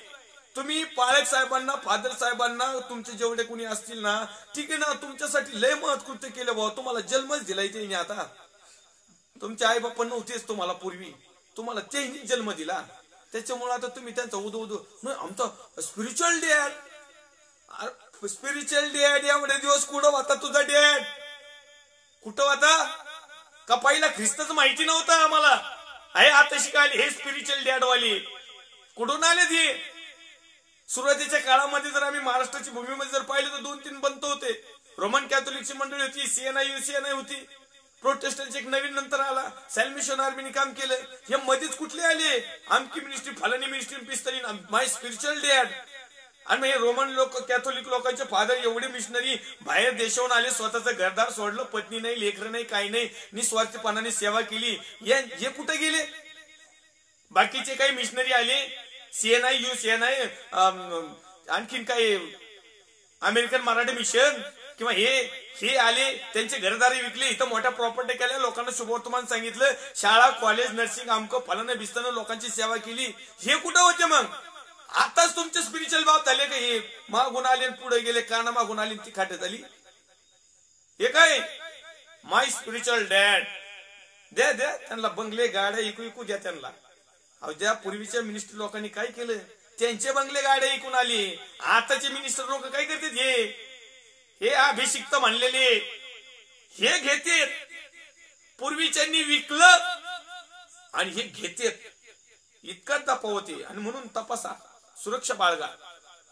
तुम्ही पाळेक साहेबांना, फादर साहेबांना, तुमचे जेवढे कोणी असतील ना, ठीक आहे ना, तुमच्यासाठी लय महत्कृत्य केलं भाऊ. तुम्हाला जन्मच दिलाय ते. आता तुमचे आई बाप्पा नव्हतेच तुम्हाला पूर्वी, तुम्हाला त्यांनी जन्म दिला. त्याच्यामुळे आता तुम्ही त्यांचा उदो आमचा स्पिरिच्युअल डॅड, स्पिरिच्युअल डॅड एवढे दिवस कुठं होता तुझा डॅड? कुठं होता का? पहिला ख्रिस्तच माहिती नव्हता आम्हाला. आहे आता शिकायले हे स्पिरिच्युअल डॅड वाले कुठून आले ते? सुरुवातीच्या काळामध्ये जर आम्ही महाराष्ट्राची भूमीमध्ये जर पाहिलं तर 2-3 पंथ होते. रोमन कॅथोलिकची मंडळी होती, सीएनआय युसीएनआय होती, प्रोटेस्टंटचे एक नवीन नंतर आला, सॅल्वेशन आर्मीने काम केलं. हे मध्येच कुठले आले? आमकी मिनिस्ट्री, फलानी मिनिस्ट्री, पिस्तरीन, माय स्पिरिच्युअल डॅड. आणि हे रोमन लोक, कॅथोलिक लोकांचे फादर एवढे मिशनरी बाहेर देशाहून आले, स्वतःचं घरदार सोडलं, पत्नी नाही, लेकर नाही, काही नाही, निस्वार्थीपणाने सेवा केली. हे कुठे गेले? बाकीचे काही मिशनरी आले, सीएनआय युसीएनआय, आणखीन काही अमेरिकन मराठी मिशन किंवा हे आले, त्यांचे घरदारी विकले, इथं मोठ्या प्रॉपर्टी केल्या, लोकांना शुभवर्तमान सांगितलं, शाळा, कॉलेज, नर्सिंग, आमकं फलानं बिस्तानं लोकांची सेवा केली. हे कुठं होते मग? आताच तुमचे स्पिरिच्युअल बाब झाले का? हे मागून आले पुढे गेले, काना मागून आली ती खाट्यात आली. हे काय माय स्पिरिच्युअल डॅड? द्या द्या त्यांना बंगले, गाड्या इकू द्या त्यांना. अहो, ज्या पूर्वीच्या मिनिस्टर लोकांनी काय केलं, त्यांचे बंगले, गाड्या इकून आली. आताचे मिनिस्टर लोक काय करतात? हे अभिषिक्त म्हणलेले हे घेतेत. पूर्वीच्यांनी विकलं आणि हे घेतेत. इतका तपावते. आणि म्हणून तपासा, सुरक्षा बाळगा,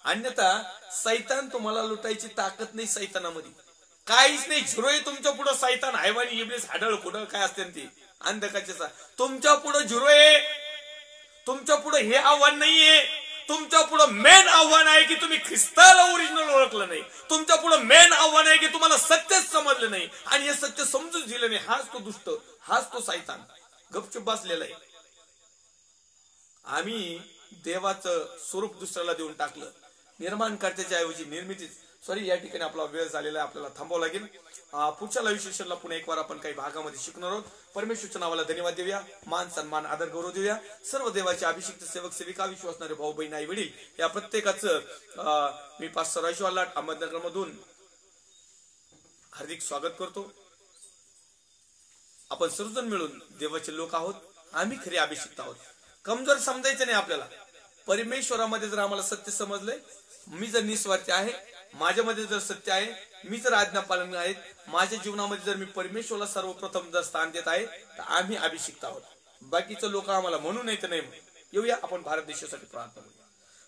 अन्यथा सैतान तुम्हाला लुटायची ताकद नाही. सैतानामध्ये काहीच नाही, झिरो आहे तुमच्या पुढं. सैतान, हैवानी, इब्लीस, हाडळ, कुठं काय असते ते अंधकाचे, तुमच्या पुढं झिरो आहे. तुमच्या पुढे हे आव्हान नाहीये. तुमच्या पुढे मेन आव्हान आहे की तुम्ही ख्रिस्ताला ओरिजिनल ओळखलं नाही. तुमच्या पुढे मेन आव्हान आहे की तुम्हाला सत्यच समजलं नाही आणि हे सत्य समजून दिलं नाही. हाच तो दुष्ट, हाच तो सैतान गपचूप बसलेला आहे. आम्ही देवाचं स्वरूप दुसऱ्याला देऊन टाकलं. निर्माणकर्त्याच्या ऐवजी निर्मितीच. सॉरी, या ठिकाणी आपला वेळ झालेला आहे, आपल्याला थांबावं लागेल. पुढच्या लाईव्ह सेशनला पुन्हा एक वार आपण काही भागामध्ये शिकणार आहोत. परमेश्वरच्या नावाला धन्यवाद देऊया, मान सन्मान आदर गौरव देऊया. सर्व देवाचे अभिषिक्त सेवक सेविका, विश्वासणारे भाऊ बहीण, आई वडील या प्रत्येकाचं मी पास्टर रायशू लाट अहमदनगर मधून हार्दिक स्वागत करतो. आपण सर्वजण मिळून देवाचे लोक आहोत. आम्ही खरे अभिषिक्त आहोत. कमजोर समजायचं नाही आपल्याला. परमेश्वरामध्ये जर आम्हाला सत्य समजलंय, मी जर निस्वार्थी आहे, माझ्यामध्ये जर सत्य आहे, मी जर आज्ञा पालन आहे, माझ्या जीवनामध्ये जर मी परमेश्वराला सर्वप्रथम जर स्थान देत आहे, तर आम्ही अभिषिक्त आहोत. बाकीचे लोक आम्हाला म्हणू नाही तर नाही. येऊया आपण भारत देशासाठी प्रार्थना करूया.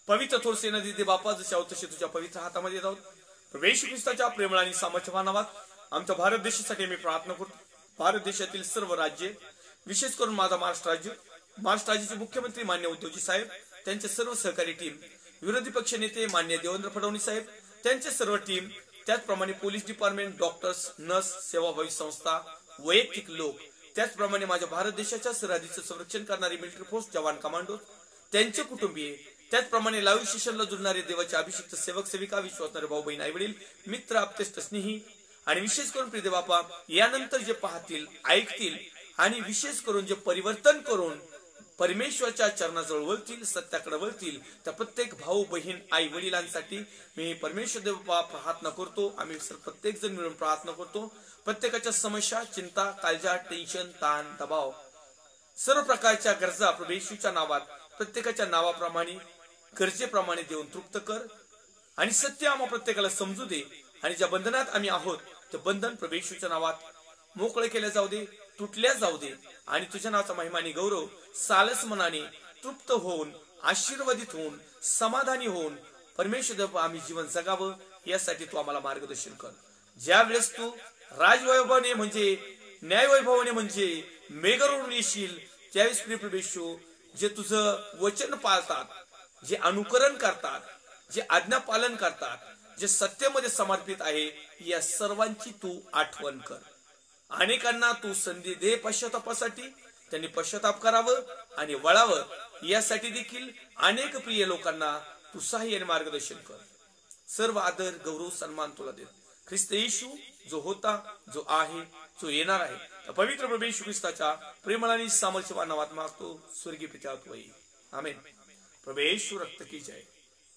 पवित्र थोर सेना दिदे बापा, जसे आहोत तसे तुझ्या पवित्र हातामध्ये येत आहोत. प्रभू येशू ख्रिस्ताच्या प्रेमळ आणि सामर्थ्यवान नावात आमच्या भारत देशासाठी मी प्रार्थना करतो. भारत देशातील सर्व राज्ये, विशेष करून माझा महाराष्ट्र राज्याचे मुख्यमंत्री मान्य उद्धवजी साहेब, त्यांचे सर्व सहकारी टीम, विरोधी पक्ष नेते मान्य देवेंद्र फडणवीस साहेब, त्यांचे सर्व टीम, त्याचप्रमाणे पोलीस डिपार्टमेंट, डॉक्टर्स, नर्स, सेवाभावी संस्था, वैयक्तिक लोक, त्याचप्रमाणे माझ्या भारत देशाच्या सरहद्दीचे संरक्षण करणारी मिलिटरी फोर्स जवान, कमांडो, त्यांचे कुटुंबीय, त्याचप्रमाणे लाईव्ह सेशनला जुळणारे देवाचे अभिषिक्त सेवक सेविका, विश्वासणारे भाऊ बहीण, आई वडील, मित्र, आप्तेष्ट, स्नेही आणि विशेष करून प्रिय बापा, यानंतर जे पाहतील, ऐकतील आणि विशेष करून जे परिवर्तन करून परमेश्वराच्या चरणाजवळ वळतील, सत्याकडे वळतील, त्या प्रत्येक भाऊ बहीण, आई वडिलांसाठी मी परमेश्वर देव प्रार्थना करतो. आम्ही प्रत्येक जण मिळून प्रार्थना करतो. प्रत्येकाच्या समस्या, चिंता, काळजा, टेन्शन, ताण, दबाव, सर्व प्रकारच्या गरजा प्रभू येशूच्या नावात प्रत्येकाच्या नावाप्रमाणे, गरजेप्रमाणे देऊन तृप्त कर आणि सत्य आम्हा प्रत्येकाला समजू दे. आणि ज्या बंधनात आम्ही आहोत ते बंधन प्रभू येशूच्या नावात मोकळे केले जाऊ दे, तुटल्या जाऊ दे आणि तुझ्या नावाचा महिमानी गौरव सालस मनाने तृप्त होऊन, आशीर्वादित होऊन, समाधानी होऊन परमेश्वर देव आम्ही जीवन जगावं, यासाठी तू आम्हाला मार्गदर्शन कर. ज्या वेळेस तू राजवैभवाने म्हणजे न्यायवैभवाने म्हणजे मेघारून येशील, त्यावेळेस प्रिय प्रभू येशू, जे तुझं वचन पाळतात, जे अनुकरण करतात, जे आज्ञा पालन करतात, जे सत्तेमध्ये समर्पित आहे, या सर्वांची तू आठवण कर. अनेकांना तू संधी दे पश्चातापासाठी, त्यांनी पश्चाताप करावं आणि वळावं, यासाठी देखील अनेक प्रिय लोकांना तू सहाय्य आणि मार्गदर्शन कर. सर्व आदर, गौरव, सन्मान तुला देत ख्रिस्त येशू, जो होता, जो आहे, जो येणार आहे, त्या पवित्र प्रभू येशू ख्रिस्ताच्या प्रेमळ आणि सामर्थ्यवान नावात मागतो. स्वर्गीय पिता त्वयी. आमेन. प्रभू येशू रक्त की जय,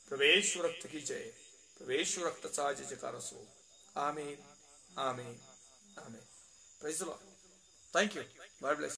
प्रभू येशू रक्त की जय, प्रभू येशू रक्ताचा जयकार असो. आमेन, आमेन, आमेन. Praise the Lord. Thank you. God bless you.